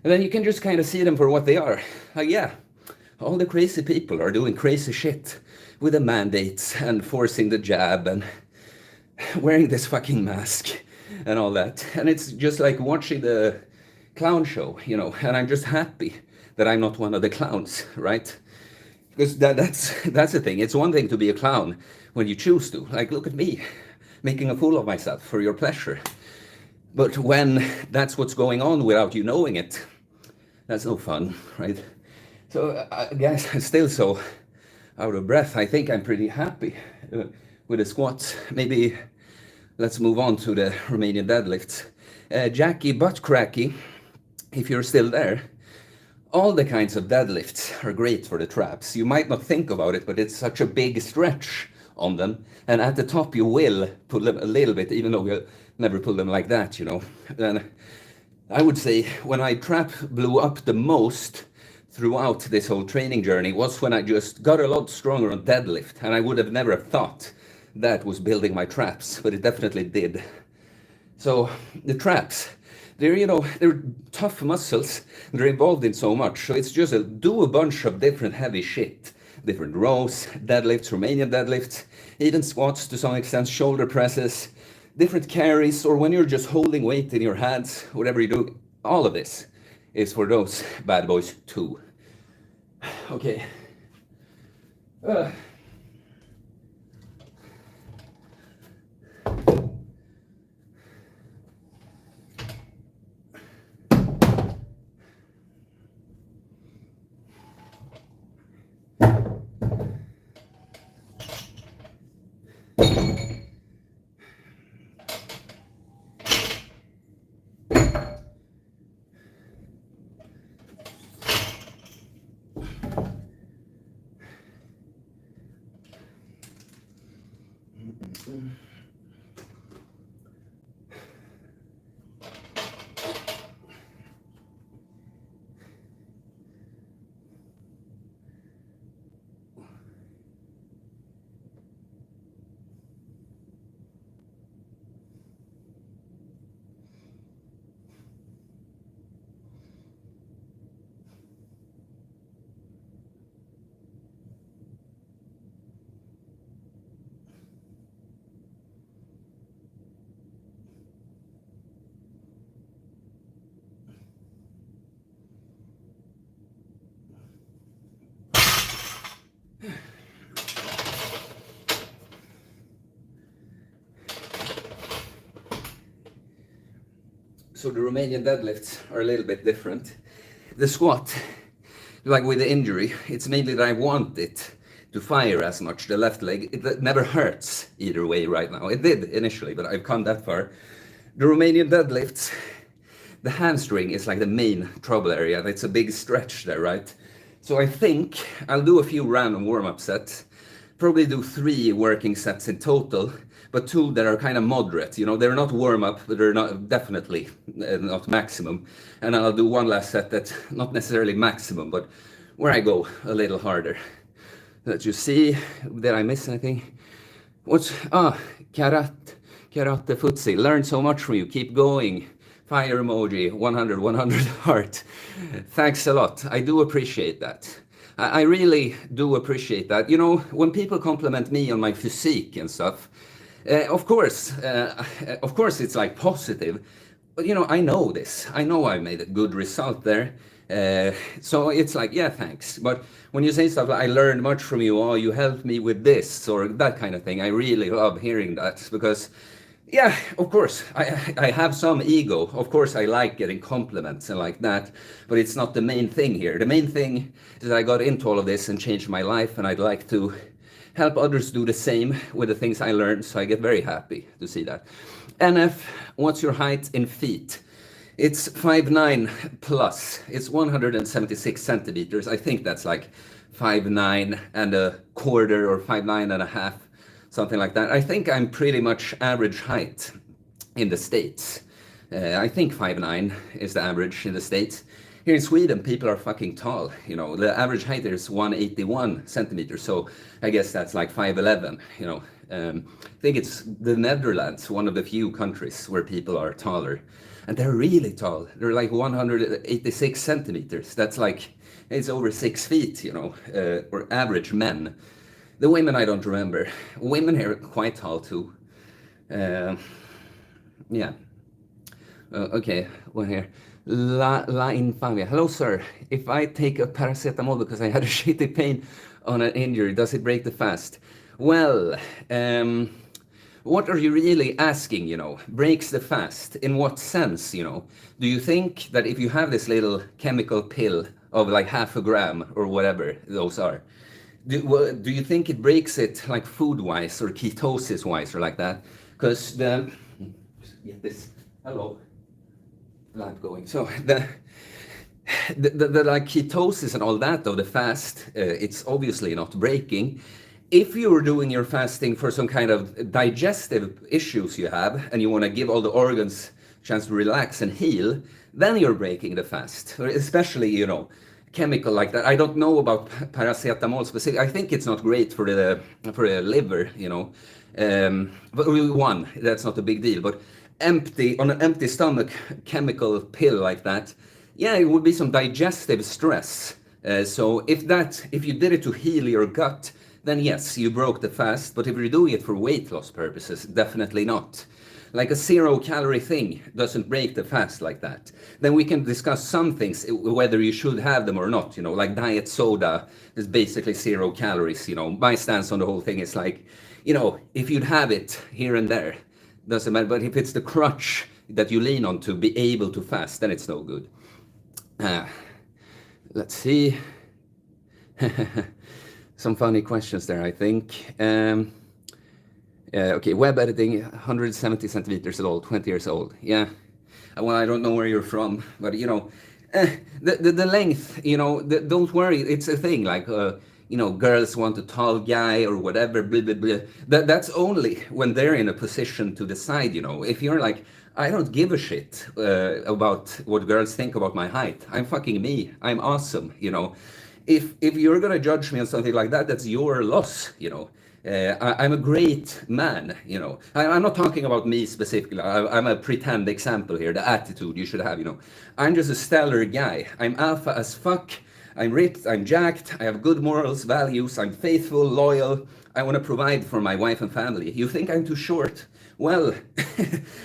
And then you can just kind of see them for what they are. Like, yeah, all the crazy people are doing crazy shit with the mandates and forcing the jab and wearing this fucking mask and all that. And it's just like watching the clown show, you know, and I'm just happy that I'm not one of the clowns, right? Because that's the thing. It's one thing to be a clown when you choose to. Like, look at me, making a fool of myself for your pleasure. But when that's what's going on without you knowing it, that's no fun, right? So I guess I'm still so out of breath. I think I'm pretty happy with the squats. Maybe let's move on to the Romanian deadlifts. Jackie Buttcracky, if you're still there, all the kinds of deadlifts are great for the traps. You might not think about it, but it's such a big stretch on them. And at the top, you will pull them a little bit, even though you'll never pull them like that, you know. And I would say when I trap blew up the most throughout this whole training journey was when I just got a lot stronger on deadlift. And I would have never thought that was building my traps, but it definitely did. So the traps, they're tough muscles. They're involved in so much. So it's just do a bunch of different heavy shit. Different rows, deadlifts, Romanian deadlifts, even squats to some extent, shoulder presses, different carries, or when you're just holding weight in your hands, whatever you do, all of this is for those bad boys too. Okay. So the Romanian deadlifts are a little bit different. The squat, like with the injury, it's mainly that I want it to fire as much, the left leg. It never hurts either way right now. It did initially, but I've come that far. The Romanian deadlifts, the hamstring is like the main trouble area. It's a big stretch there, right? So I think I'll do a few random warm-up sets, probably do 3 working sets in total, but 2 that are kind of moderate. You know, they're not warm-up, but they're not definitely not maximum. And I'll do 1 last set that's not necessarily maximum, but where I go a little harder. Let you see, did I miss anything? Karate Footsie, learned so much from you, keep going. Fire emoji, 100, 100 heart. Thanks a lot, I do appreciate that. I really do appreciate that. You know, when people compliment me on my physique and stuff, of course it's like positive, but you know, I know this. I know I made a good result there. So it's like, yeah, thanks. But when you say stuff like, I learned much from you, or you helped me with this, or that kind of thing, I really love hearing that because, yeah, of course, I have some ego. Of course, I like getting compliments and like that, but it's not the main thing here. The main thing is that I got into all of this and changed my life, and I'd like to help others do the same with the things I learned, so I get very happy to see that. NF, what's your height in feet? It's 5'9 plus. It's 176 centimeters. I think that's like 5'9 and a quarter or 5'9 and a half, something like that. I think I'm pretty much average height in the States. I think 5'9 is the average in the States. Here in Sweden, people are fucking tall. You know, the average height is 181 centimeters. So I guess that's like 5'11, you know. I think it's the Netherlands, one of the few countries where people are taller. And they're really tall. They're like 186 centimeters. That's like, it's over 6 feet, you know, or average men. The women, I don't remember. Women here are quite tall too. Yeah. Okay, one here. La Infamia. Hello, sir. If I take a paracetamol because I had a shitty pain on an injury, does it break the fast? Well, what are you really asking, you know? Breaks the fast? In what sense, you know? Do you think that if you have this little chemical pill of like 0.5 gram or whatever those are, do you think it breaks it like food-wise or ketosis-wise or like that? because get this, hello, light going. So the like ketosis and all that of the fast, it's obviously not breaking. If you're doing your fasting for some kind of digestive issues you have, and you want to give all the organs a chance to relax and heal, then you're breaking the fast. Especially, you know, chemical like that. I don't know about paracetamol specific. I think it's not great for the liver, you know. But one, that's not a big deal. But on an empty stomach, chemical pill like that, yeah, it would be some digestive stress. So if you did it to heal your gut, then yes, you broke the fast. But if you're doing it for weight loss purposes, definitely not. Like a 0-calorie thing doesn't break the fast like that. Then we can discuss some things, whether you should have them or not, you know, like diet soda is basically 0 calories, you know. My stance on the whole thing is like, you know, if you'd have it here and there, doesn't matter. But if it's the crutch that you lean on to be able to fast, then it's no good. Let's see. Some funny questions there, I think. Okay, web editing, 170 centimeters old, 20 years old. Yeah. Well, I don't know where you're from, but you know, the length, you know, don't worry. It's a thing like, you know, girls want a tall guy or whatever, blah, blah, blah. That's only when they're in a position to decide, you know. If you're like, I don't give a shit about what girls think about my height. I'm fucking me. I'm awesome, you know. If you're gonna judge me on something like that, that's your loss, you know. I'm a great man, you know. I'm not talking about me specifically. I'm a pretend example here, the attitude you should have, you know. I'm just a stellar guy. I'm alpha as fuck. I'm ripped, I'm jacked, I have good morals, values, I'm faithful, loyal. I want to provide for my wife and family. You think I'm too short? Well,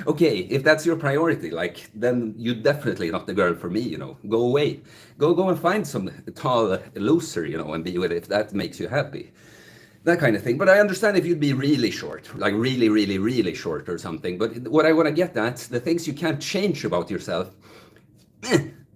okay, if that's your priority, like, then you're definitely not the girl for me, you know. Go away. Go and find some tall loser, you know, and be with it if that makes you happy. That kind of thing. But I understand if you'd be really short, like really, really, really short or something. But what I want to get at, the things you can't change about yourself,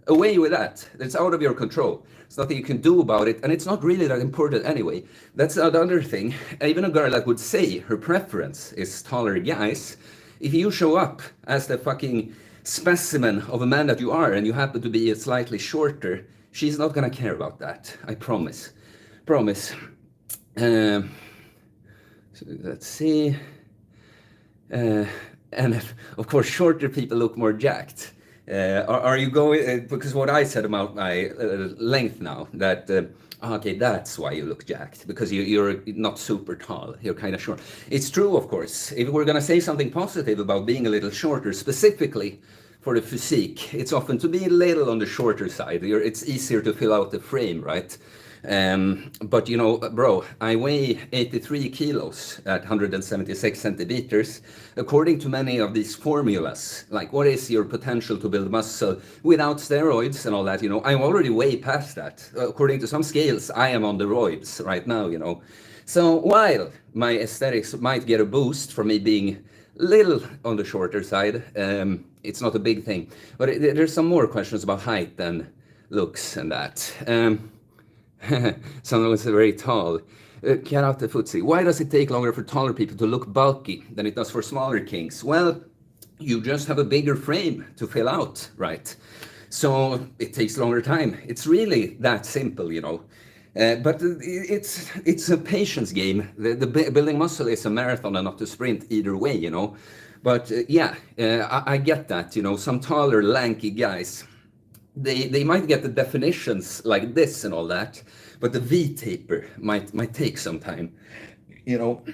away with that. It's out of your control. There's nothing you can do about it, and it's not really that important anyway. That's the other thing. Even a girl that would say her preference is taller guys, if you show up as the fucking specimen of a man that you are and you happen to be a slightly shorter, she's not gonna care about that. I promise. Promise. So let's see. And of course, shorter people look more jacked. Are you going, because what I said about my length now, that, okay, that's why you look jacked, because you're not super tall, you're kind of short. It's true, of course. If we're going to say something positive about being a little shorter, specifically for the physique, it's often to be a little on the shorter side. It's easier to fill out the frame, right? But you know, bro, I weigh 83 kilos at 176 centimeters. According to many of these formulas, like what is your potential to build muscle without steroids and all that, you know, I'm already way past that. According to some scales, I am on the roids right now, you know. So while my aesthetics might get a boost from me being little on the shorter side, it's not a big thing. But there's some more questions about height and looks and that. Someone was very tall. Get out the footsie. Why does it take longer for taller people to look bulky than it does for smaller kings? Well, you just have a bigger frame to fill out, right? So it takes longer time. It's really that simple, you know. But it's a patience game. The building muscle is a marathon and not a sprint either way, you know. But yeah, I get that, you know. Some taller, lanky guys, they might get the definitions like this and all that, but the V-taper might take some time, you know.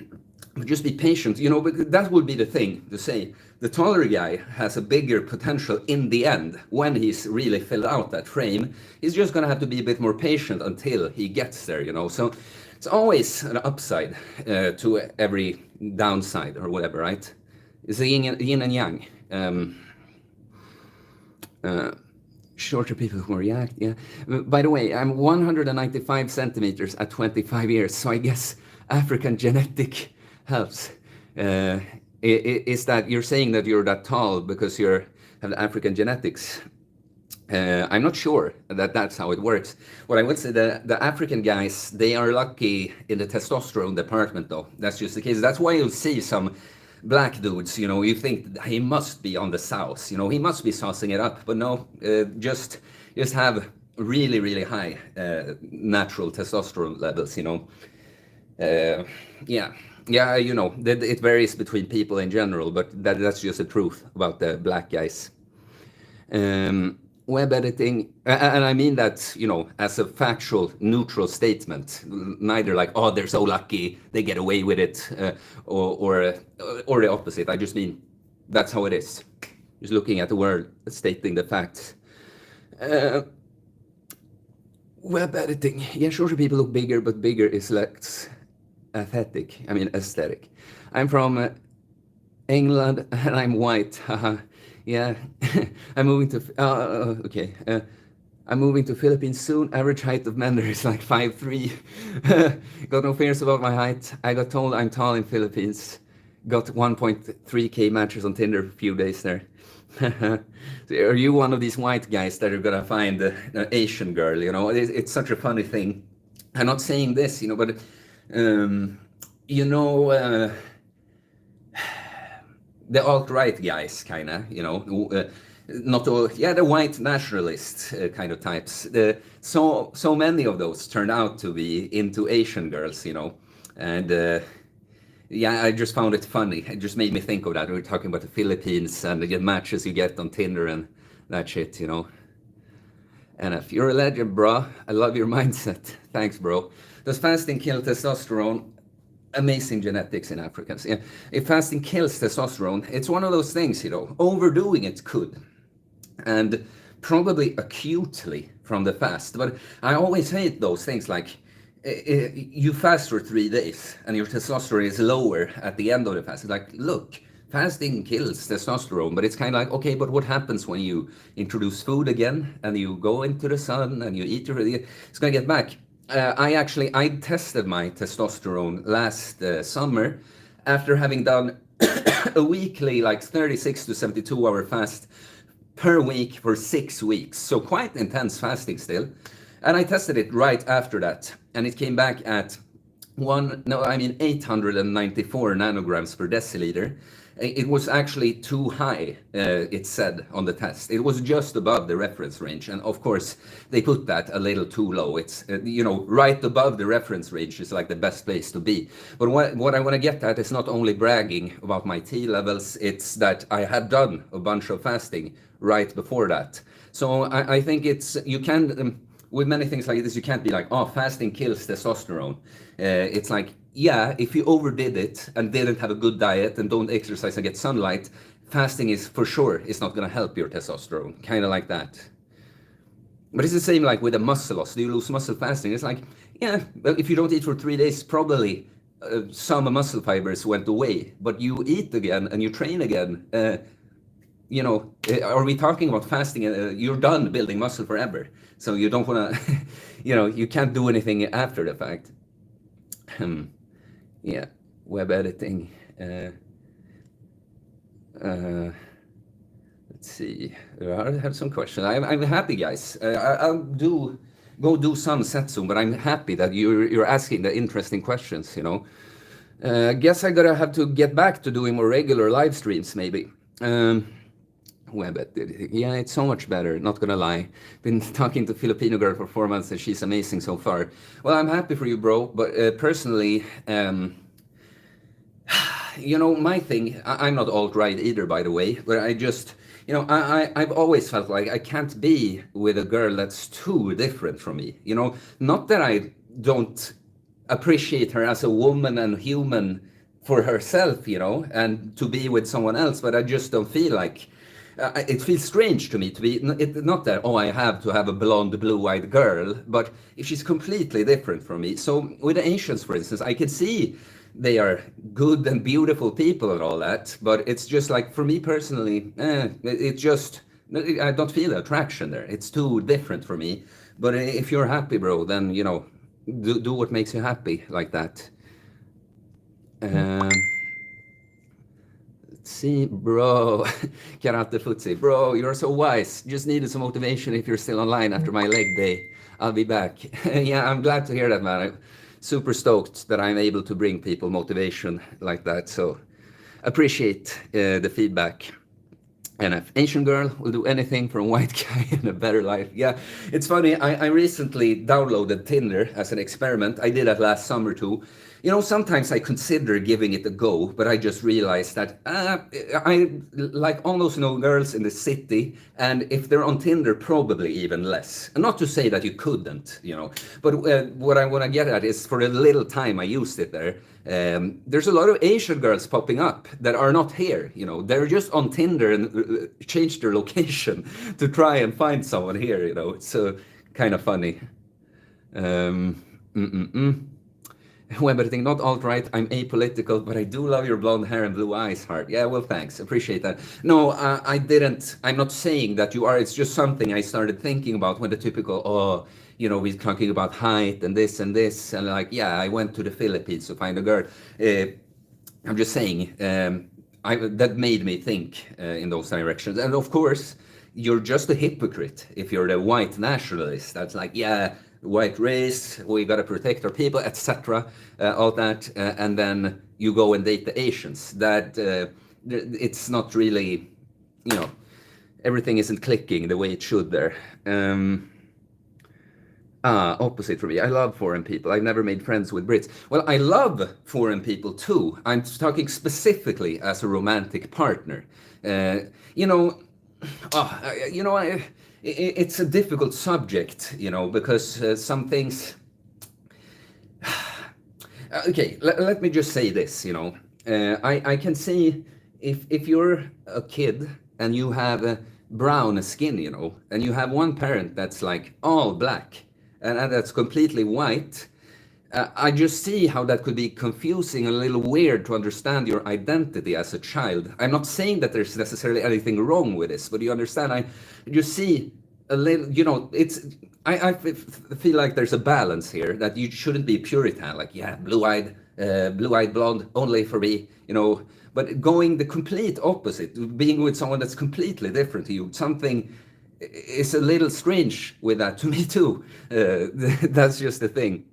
Just be patient, you know. But that would be the thing to say. The taller guy has a bigger potential in the end when he's really filled out that frame. He's just gonna have to be a bit more patient until he gets there, you know. So it's always an upside to every downside or whatever, right? It's a yin and yang. Shorter people who are react, yeah. By the way, I'm 195 centimeters at 25 years, so I guess African genetic helps. Is that you're saying that you're that tall because you have African genetics? I'm not sure that that's how it works. What I would say, the African guys, they are lucky in the testosterone department, though. That's just the case. That's why you'll see some black dudes, you think he must be on the sauce, he must be saucing it up, but no, just have really, really high natural testosterone levels. Yeah, yeah, it varies between people in general, but that's just the truth about the black guys. Web editing, and I mean that, as a factual, neutral statement, neither like, oh, they're so lucky, they get away with it, or the opposite. I just mean that's how it is. Just looking at the world, stating the facts. Web editing, yeah, sure, people look bigger, but bigger is less aesthetic. I'm from England, and I'm white. Haha. Yeah, I'm moving to. Okay. I'm moving to Philippines soon. Average height of men there is like 5'3". Got no fears about my height. I got told I'm tall in Philippines. Got 1.3K matches on Tinder for a few days there. Are you one of these white guys that are gonna find an Asian girl? It's such a funny thing. I'm not saying this, but the alt-right guys, kind of, not all, yeah, the white nationalist kind of types. So many of those turned out to be into Asian girls, and yeah, I just found it funny. It just made me think of that. We were talking about the Philippines and the matches you get on Tinder and that shit, And if you're a legend, bro, I love your mindset. Thanks, bro. Does fasting kill testosterone? Amazing genetics in Africans. Yeah. If fasting kills testosterone, it's one of those things, overdoing it could. And probably acutely from the fast. But I always hate those things like you fast for 3 days and your testosterone is lower at the end of the fast. It's like, look, fasting kills testosterone, but it's kind of like, okay, but what happens when you introduce food again and you go into the sun and you eat it's going to get back. I tested my testosterone last summer after having done a weekly, like 36 to 72 hour fast per week for 6 weeks. So quite intense fasting still. And I tested it right after that. And it came back at 894 nanograms per deciliter. It was actually too high, it said on the test. It was just above the reference range. And of course, they put that a little too low. It's, right above the reference range is like the best place to be. But what I want to get at is not only bragging about my T levels, it's that I had done a bunch of fasting right before that. So I think you can, with many things like this, you can't be like, oh, fasting kills testosterone. It's like, yeah, if you overdid it and didn't have a good diet and don't exercise and get sunlight, fasting is for sure is not going to help your testosterone, kind of like that. But it's the same like with a muscle loss. Do you lose muscle fasting? It's like, yeah, well, if you don't eat for 3 days, probably some muscle fibers went away, but you eat again and you train again. Are we talking about fasting? You're done building muscle forever. So you don't want to, you can't do anything after the fact. Yeah, web editing. Let's see. I have some questions. I'm happy, guys. I'll go do sunset soon, but I'm happy that you're asking the interesting questions. Guess I gotta have to get back to doing more regular live streams, maybe. Web editing. Yeah, it's so much better, not gonna lie. Been talking to Filipino girl for 4 months and she's amazing so far. Well, I'm happy for you, bro, but personally, my thing, I'm not alt-right either, by the way, but I just, I've always felt like I can't be with a girl that's too different from me. Not that I don't appreciate her as a woman and human for herself, and to be with someone else, but I just don't feel like, it feels strange to me to be, not that, oh, I have to have a blonde, blue-eyed girl, but if she's completely different from me. So with the Asians, for instance, I can see they are good and beautiful people and all that, but it's just like, for me personally, I don't feel attraction there. It's too different for me. But if you're happy, bro, then, do what makes you happy like that. Let's see, bro. Karate footsie. Bro, you're so wise. Just needed some motivation if you're still online after my leg day. I'll be back. Yeah, I'm glad to hear that, man. I'm super stoked that I'm able to bring people motivation like that. So appreciate the feedback. And if Asian girl will do anything for a white guy in a better life. Yeah, it's funny. I recently downloaded Tinder as an experiment. I did that last summer too. You know, sometimes I consider giving it a go, but I just realized that I like almost no girls in the city, and if they're on Tinder, probably even less. And not to say that you couldn't, you know, but what I want to get at is for a little time I used it there. There's a lot of Asian girls popping up that are not here. You know, they're just on Tinder and change their location to try and find someone here. You know, it's kind of funny. Um, When everything not alt-right, I'm apolitical, but I do love your blonde hair and blue eyes, Heart. Yeah, well, thanks. Appreciate that. No, I didn't. I'm not saying that you are. It's just something I started thinking about when the typical, oh, you know, we're talking about height and this and this. And like, yeah, I went to the Philippines to find a girl. I'm just saying, that made me think in those directions. And of course, you're just a hypocrite if you're the white nationalist. That's like, yeah, white race, we got to protect our people, etc. All that, and then you go and date the Asians. That it's not really, you know, everything isn't clicking the way it should there. Opposite for me. I love foreign people. I've never made friends with Brits. Well, I love foreign people too. I'm talking specifically as a romantic partner. You know, you know, it's a difficult subject, you know, because some things. Okay, let me just say this, you know. I can see if you're a kid and you have brown skin, you know, and you have one parent that's like all black and that's completely white, I just see how that could be confusing and a little weird to understand your identity as a child. I'm not saying that there's necessarily anything wrong with this, but you understand, I just see a little, you know, it's, feel like there's a balance here that you shouldn't be Puritan, like, yeah, blue-eyed blonde, only for me, you know, but going the complete opposite, being with someone that's completely different to you, something is a little strange with that to me too. That's just the thing.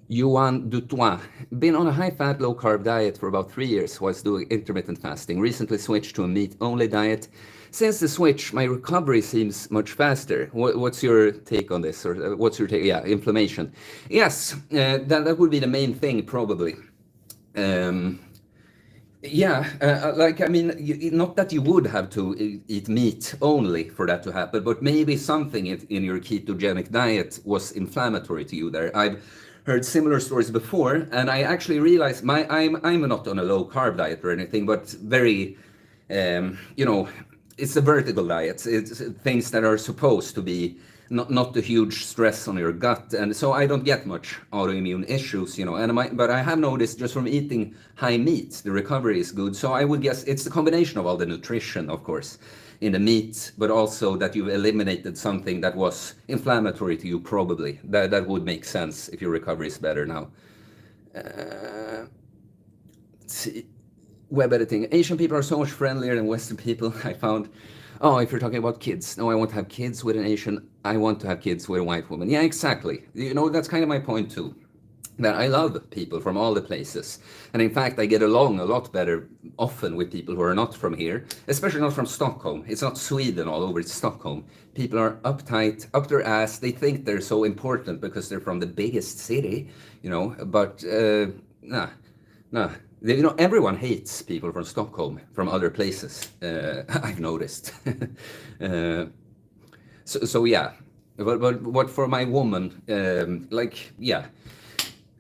Yuan Dutois. Been on a high-fat, low-carb diet for about 3 years whilst doing intermittent fasting. Recently switched to a meat-only diet. Since the switch, my recovery seems much faster. What's your take on this? Or what's your take? Yeah, inflammation. Yes, that would be the main thing, probably. Um, yeah, like, I mean, not that you would have to eat meat only for that to happen, but maybe something in your ketogenic diet was inflammatory to you there. I've heard similar stories before, and I actually realized I'm not on a low carb diet or anything, but very, you know, it's a vertical diet. It's things that are supposed to be not a huge stress on your gut, and so I don't get much autoimmune issues, you know. But I have noticed just from eating high meat, the recovery is good. So I would guess it's the combination of all the nutrition, of course, in the meat, but also that you've eliminated something that was inflammatory to you. Probably that would make sense if your recovery is better now. Let's see. Web editing. Asian people are so much friendlier than Western people, I found. Oh, if you're talking about kids. No, I want to have kids with an Asian. I want to have kids with a white woman. Yeah, exactly. You know, that's kind of my point too. That I love people from all the places. And in fact, I get along a lot better often with people who are not from here, especially not from Stockholm. It's not Sweden all over, it's Stockholm. People are uptight, up their ass. They think they're so important because they're from the biggest city, you know, but nah. No, you know, everyone hates people from Stockholm, from other places. I've noticed. uh, so yeah, but for my woman, like, yeah,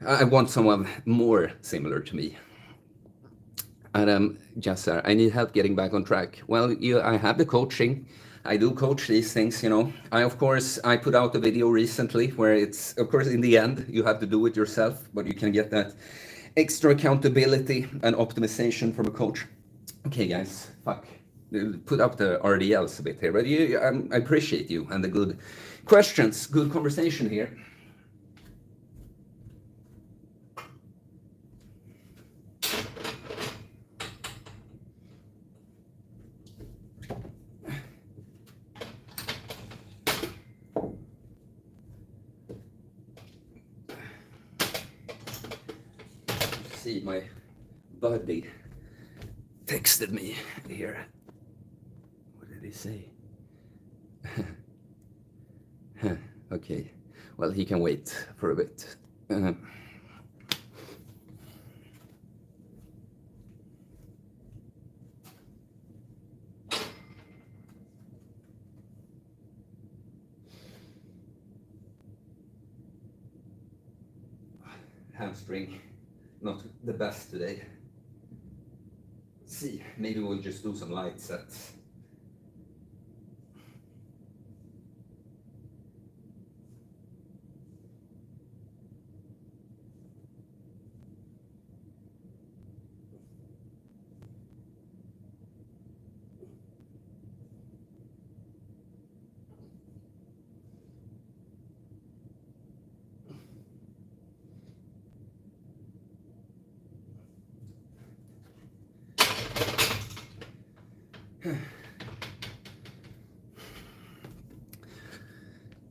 I want someone more similar to me. Adam Jassar, I need help getting back on track. Well, I have the coaching. I do coach these things, you know. Of course, I put out a video recently where it's, of course, in the end, you have to do it yourself, but you can get that extra accountability and optimization from a coach. Okay, guys, fuck. Put up the RDLs a bit here, but I appreciate you and the good questions, good conversation here. see, my buddy texted me here. What did he say? Okay, well, he can wait for a bit. Hamstring, not the best today. Let's see, maybe we'll just do some light sets.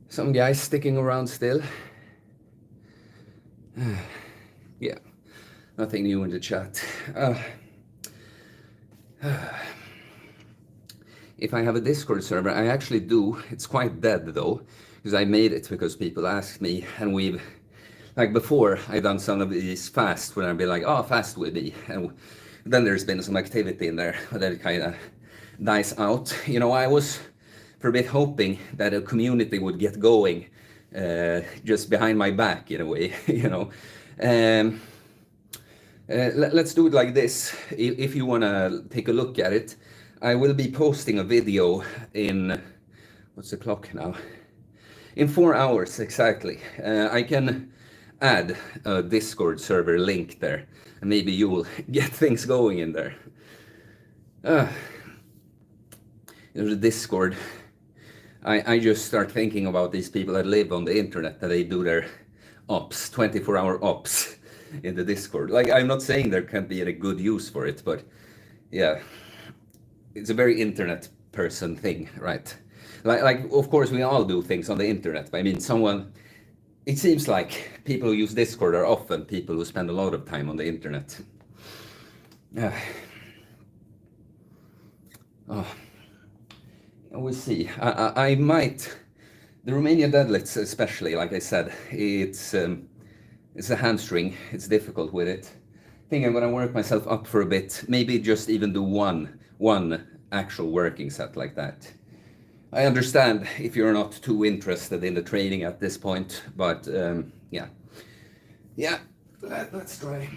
Some guys sticking around still. Yeah, nothing new in the chat. If I have a Discord server, I actually do. It's quite dead though, because I made it because people asked me, and we've, like before, I've done some of these fast, where I'd be like, oh, fast with me, and then there's been some activity in there, but then it kind of dies out. You know, I was for a bit hoping that a community would get going just behind my back in a way, you know. Let's do it like this. If you want to take a look at it, I will be posting a video in, what's the clock now? In 4 hours exactly. I can add a Discord server link there, and maybe you will get things going in there. The Discord, I just start thinking about these people that live on the internet, that they do their ops, 24-hour ops in the Discord. Like, I'm not saying there can't be a good use for it, but yeah, it's a very internet person thing, right? Like of course we all do things on the internet, but I mean, it seems like people who use Discord are often people who spend a lot of time on the internet. We'll see. I might, the Romania deadlifts especially, like I said, it's a hamstring. It's difficult with it. I think I'm gonna work myself up for a bit. Maybe just even do one actual working set like that. I understand if you're not too interested in the training at this point, but yeah, let's try.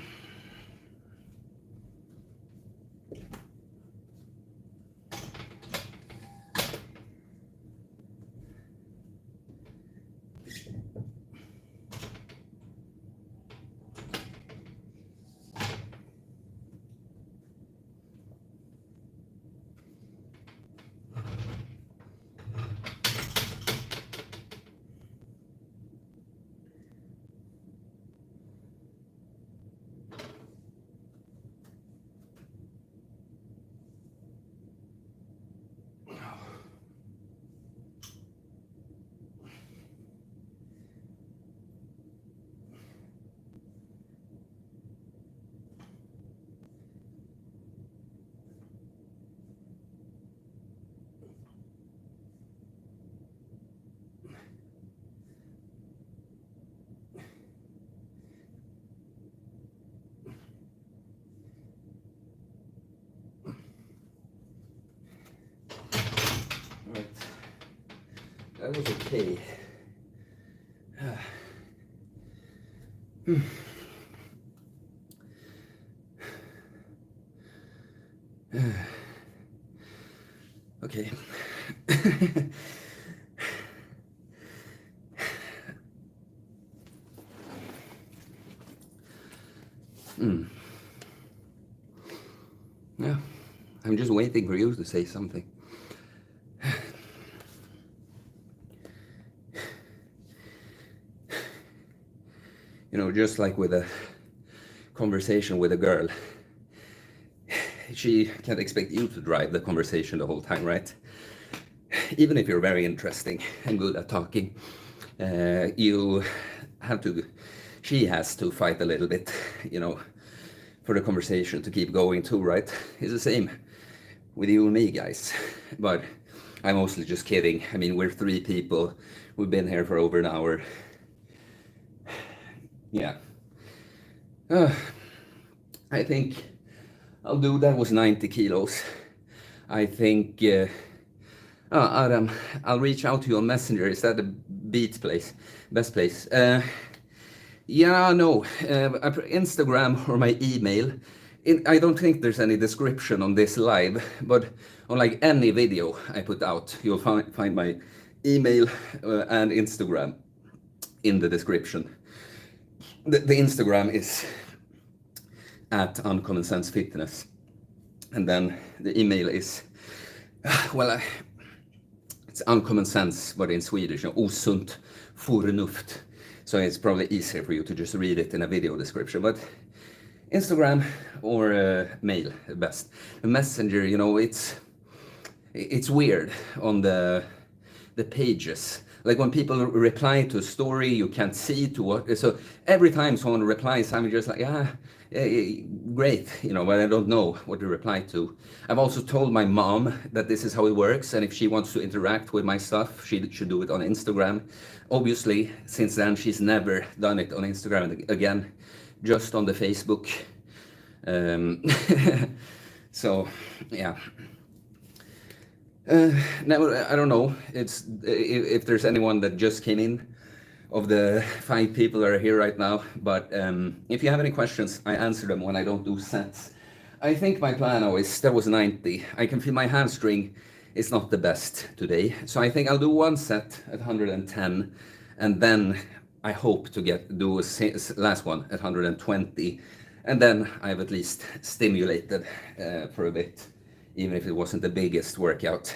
Right. That was okay. Okay. Yeah, I'm just waiting for you to say something. You know, just like with a conversation with a girl, she can't expect you to drive the conversation the whole time, right? Even if you're very interesting and good at talking, you have to, she has to fight a little bit, you know, for the conversation to keep going too, right? It's the same with you and me, guys. But I'm mostly just kidding. I mean, we're 3 people. We've been here for over an hour. Yeah. I think I'll do, that was 90 kilos. I think, Adam, I'll reach out to you on Messenger. Is that the best place? Yeah, no, Instagram or my email. I don't think there's any description on this live, but on like any video I put out, you'll find my email and Instagram in the description. The Instagram is at Uncommon Sense Fitness, and then the email is, well, it's Uncommon Sense, but in Swedish, osunt förnuft. So it's probably easier for you to just read it in a video description, but Instagram or mail best. The Messenger, you know, it's weird on the pages. Like when people reply to a story, you can't see to what. So every time someone replies, I'm just like, great, you know, but I don't know what to reply to. I've also told my mom that this is how it works, and if she wants to interact with my stuff, she should do it on Instagram. Obviously, since then, she's never done it on Instagram again, just on the Facebook. So, yeah. Now, I don't know. It's if there's anyone that just came in of the 5 people that are here right now, but if you have any questions, I answer them when I don't do sets. I think my plan always, that was 90. I can feel my hamstring is not the best today, so I think I'll do 1 set at 110, and then I hope to do a last one at 120, and then I've at least stimulated for a bit, even if it wasn't the biggest workout.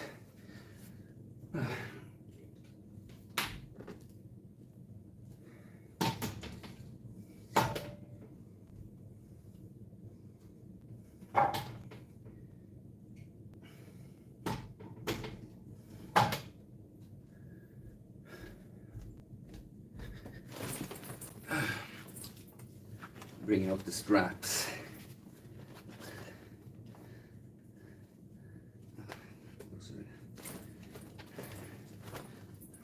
Bringing up the straps. Those are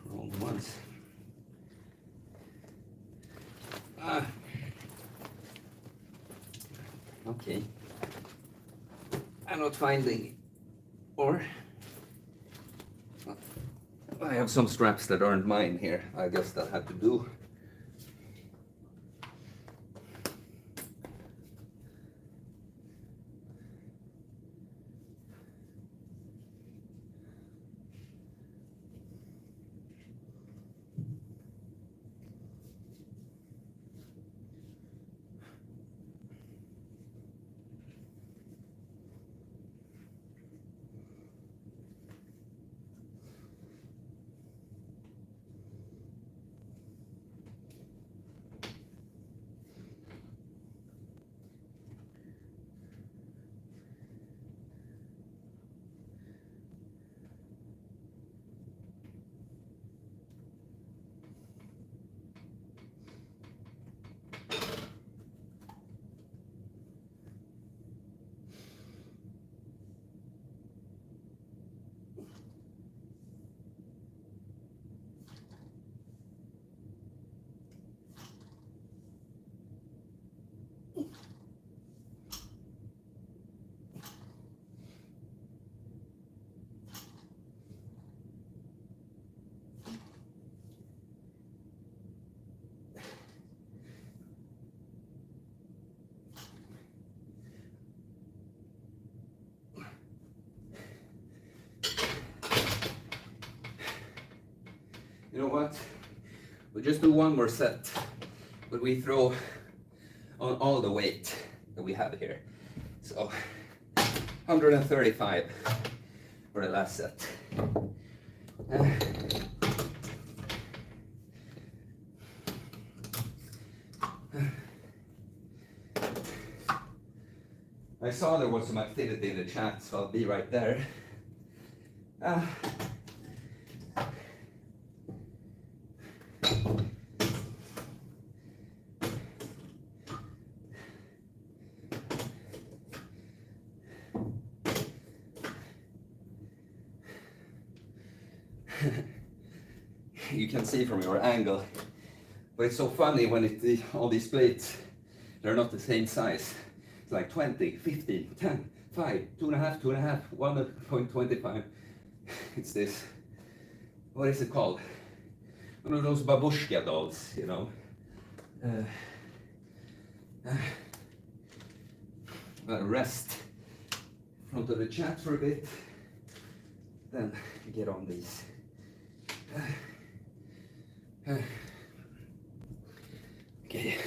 wrong ones. Okay. I'm not finding, or I have some straps that aren't mine here. I guess that had to do. You know what? We'll just do 1 more set, but we throw on all the weight that we have here. So 135 for the last set. I saw there was some activity in the chat, so I'll be right there. You can see from your angle, but it's so funny when all these plates, they're not the same size. It's like 20, 15, 10, 5, 2.5, 2.5, 1.25. It's this, what is it called? One of those babushka dolls, you know. I'll rest in front of the chat for a bit, then get on these. Okay.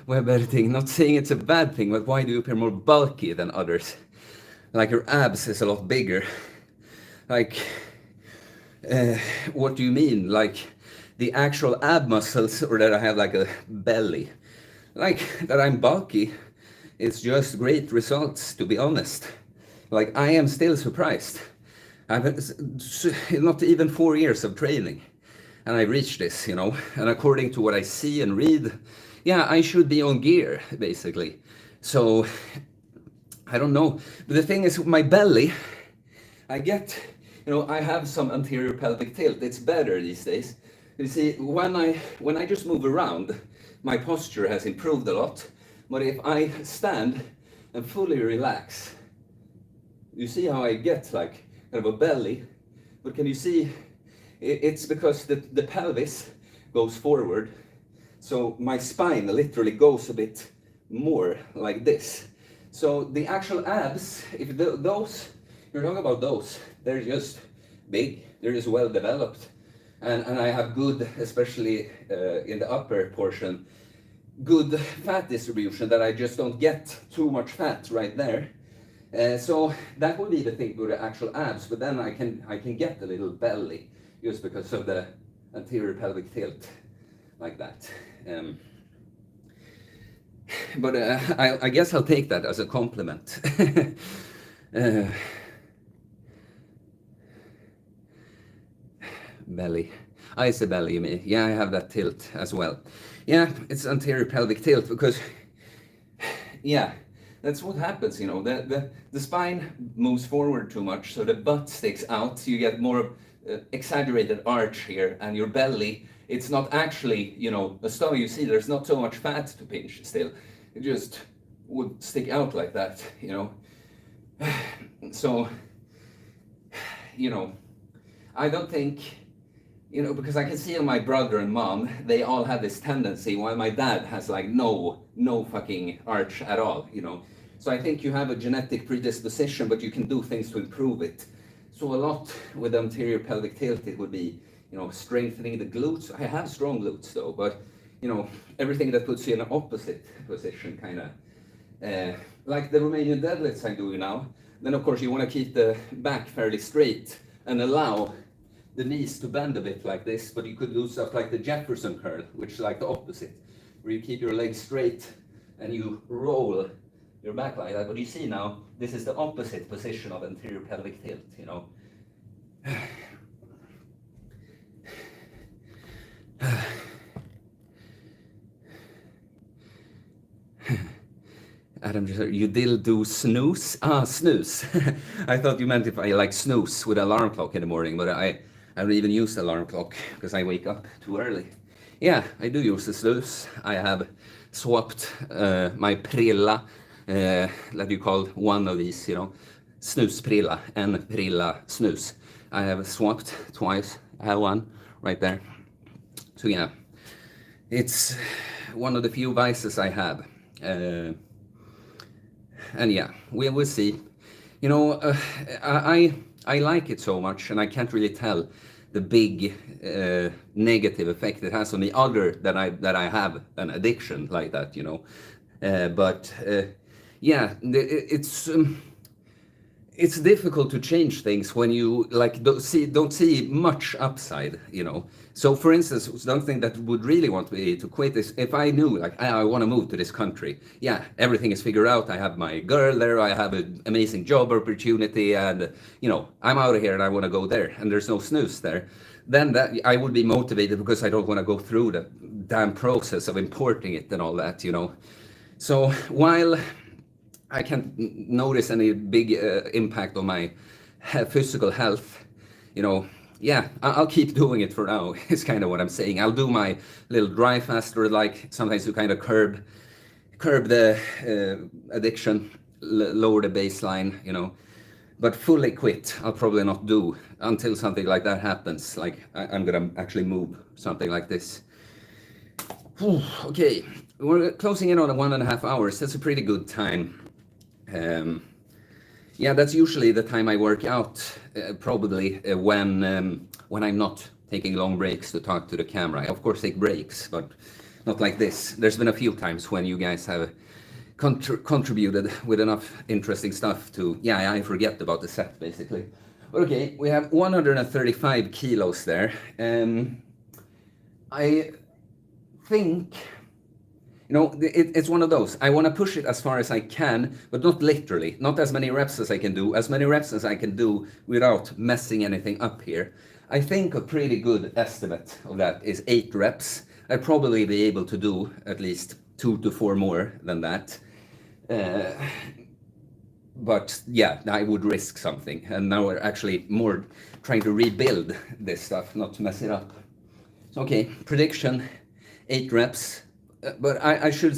Weber thing, not saying it's a bad thing, but why do you appear more bulky than others? Like your abs is a lot bigger. Like, what do you mean? Like the actual ab muscles, or that I have like a belly? Like that I'm bulky, it's just great results, to be honest. Like I am still surprised. I've not even 4 years of training, and I reached this, you know. And according to what I see and read, yeah, I should be on gear, basically. So I don't know. But the thing is, with my belly, I get, you know, I have some anterior pelvic tilt. It's better these days. You see, when I just move around, my posture has improved a lot. But if I stand and fully relax, you see how I get like kind of a belly. But can you see, it's because the pelvis goes forward. So my spine literally goes a bit more like this. So the actual abs, if those, you're talking about those, they're just big, they're just well developed. And I have good, especially in the upper portion, good fat distribution, that I just don't get too much fat right there. So that would be the thing with the actual abs, but then I can get a little belly just because of the anterior pelvic tilt, like that. But I guess I'll take that as a compliment. Belly. I say belly, you mean? Yeah, I have that tilt as well. Yeah, it's anterior pelvic tilt because, yeah, that's what happens, you know. The spine moves forward too much, so the butt sticks out. You get more exaggerated arch here, and your belly, it's not actually, you know, a stomach. You see, there's not so much fat to pinch still. It just would stick out like that, you know. So, you know, I don't think, you know, because I can see on my brother and mom, they all have this tendency, while my dad has like no fucking arch at all, you know. So I think you have a genetic predisposition, but you can do things to improve it. So a lot with anterior pelvic tilt, it would be, you know, strengthening the glutes. I have strong glutes though, but, you know, everything that puts you in an opposite position, kind of, like the Romanian deadlifts I'm doing now. Then of course you want to keep the back fairly straight and allow the knees to bend a bit like this, but you could do stuff like the Jefferson curl, which is like the opposite, where you keep your legs straight and you roll your back like that. But you see now, this is the opposite position of anterior pelvic tilt, you know. Adam just said, you did do snooze? Ah, snooze. I thought you meant if I like snooze with alarm clock in the morning, but I don't even use the alarm clock because I wake up too early. Yeah, I do use the snooze. I have swapped my Prilla, that you call one of these, you know, snooze Prilla and Prilla snooze. I have swapped twice. I have one right there. So yeah, it's one of the few vices I have. And yeah, we will see. You know, I like it so much, and I can't really tell the big negative effect it has on the other that I have an addiction like that, you know. But yeah, it's difficult to change things when you like don't see much upside, you know. So for instance, something that would really want me to quit is if I knew like I want to move to this country. Yeah, everything is figured out. I have my girl there. I have an amazing job opportunity, and you know I'm out of here and I want to go there. And there's no snooze there. Then that I would be motivated because I don't want to go through the damn process of importing it and all that, you know. So while I can't notice any big impact on my physical health, you know, yeah, I'll keep doing it for now. Is kind of what I'm saying. I'll do my little dry fast, or like sometimes to kind of curb the addiction, lower the baseline, you know. But fully quit, I'll probably not do until something like that happens. Like I'm gonna actually move something like this. Okay, we're closing in on 1.5 hours. That's a pretty good time. Yeah, that's usually the time I work out, probably when I'm not taking long breaks to talk to the camera. I of course take breaks, but not like this. There's been a few times when you guys have contributed with enough interesting stuff to, yeah, I forget about the set basically. But okay, we have 135 kilos there. I think, you know, it's one of those. I want to push it as far as I can, but not literally. Not as many reps as I can do. As many reps as I can do without messing anything up here. I think a pretty good estimate of that is 8 reps. I'd probably be able to do at least 2 to 4 more than that. But yeah, I would risk something. And now we're actually more trying to rebuild this stuff, not to mess it up. So, okay, prediction, 8 reps. But I should,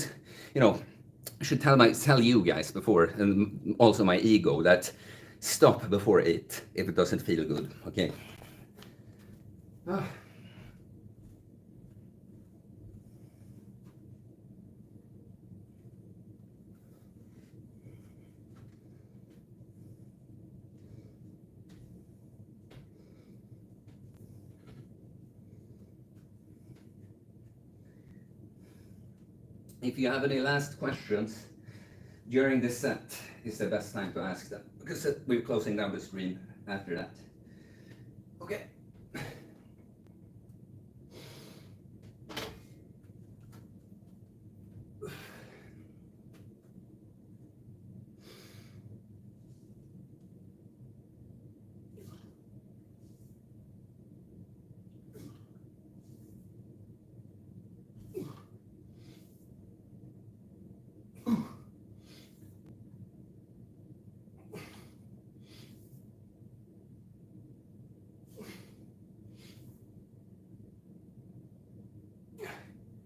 you know, I should tell you guys before, and also my ego, that stop before 8 if it doesn't feel good. Okay. If you have any last questions during this set, is the best time to ask them, because we're closing down the stream after that. Okay.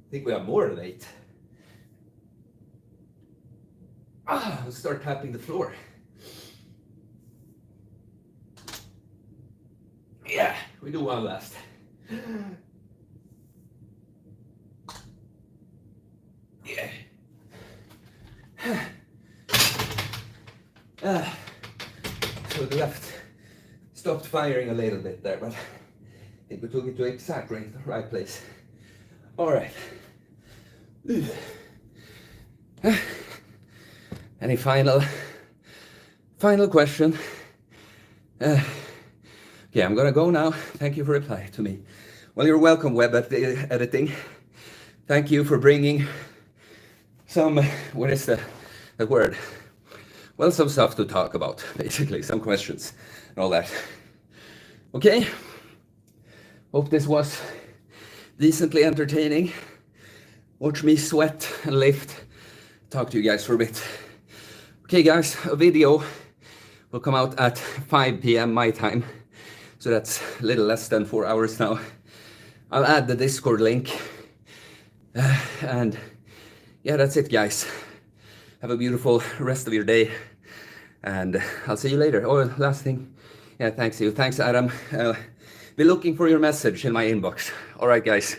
I think we have more late. I'll start tapping the floor. Yeah, we do one last. Yeah. So the left stopped firing a little bit there, but I think we took it to exactly the right place. All right. Any final question? Okay, I'm gonna go now. Thank you for replying to me. Well, you're welcome, web editing. Thank you for bringing some, what is the word? Well, some stuff to talk about, basically, some questions and all that. Okay, hope this was decently entertaining. Watch me sweat and lift. Talk to you guys for a bit. Okay guys, a video will come out at 5 p.m. my time. So that's a little less than 4 hours now. I'll add the Discord link. And yeah, that's it guys. Have a beautiful rest of your day. And I'll see you later. Oh, last thing. Yeah, thanks you. Thanks Adam. Be looking for your message in my inbox. All right guys.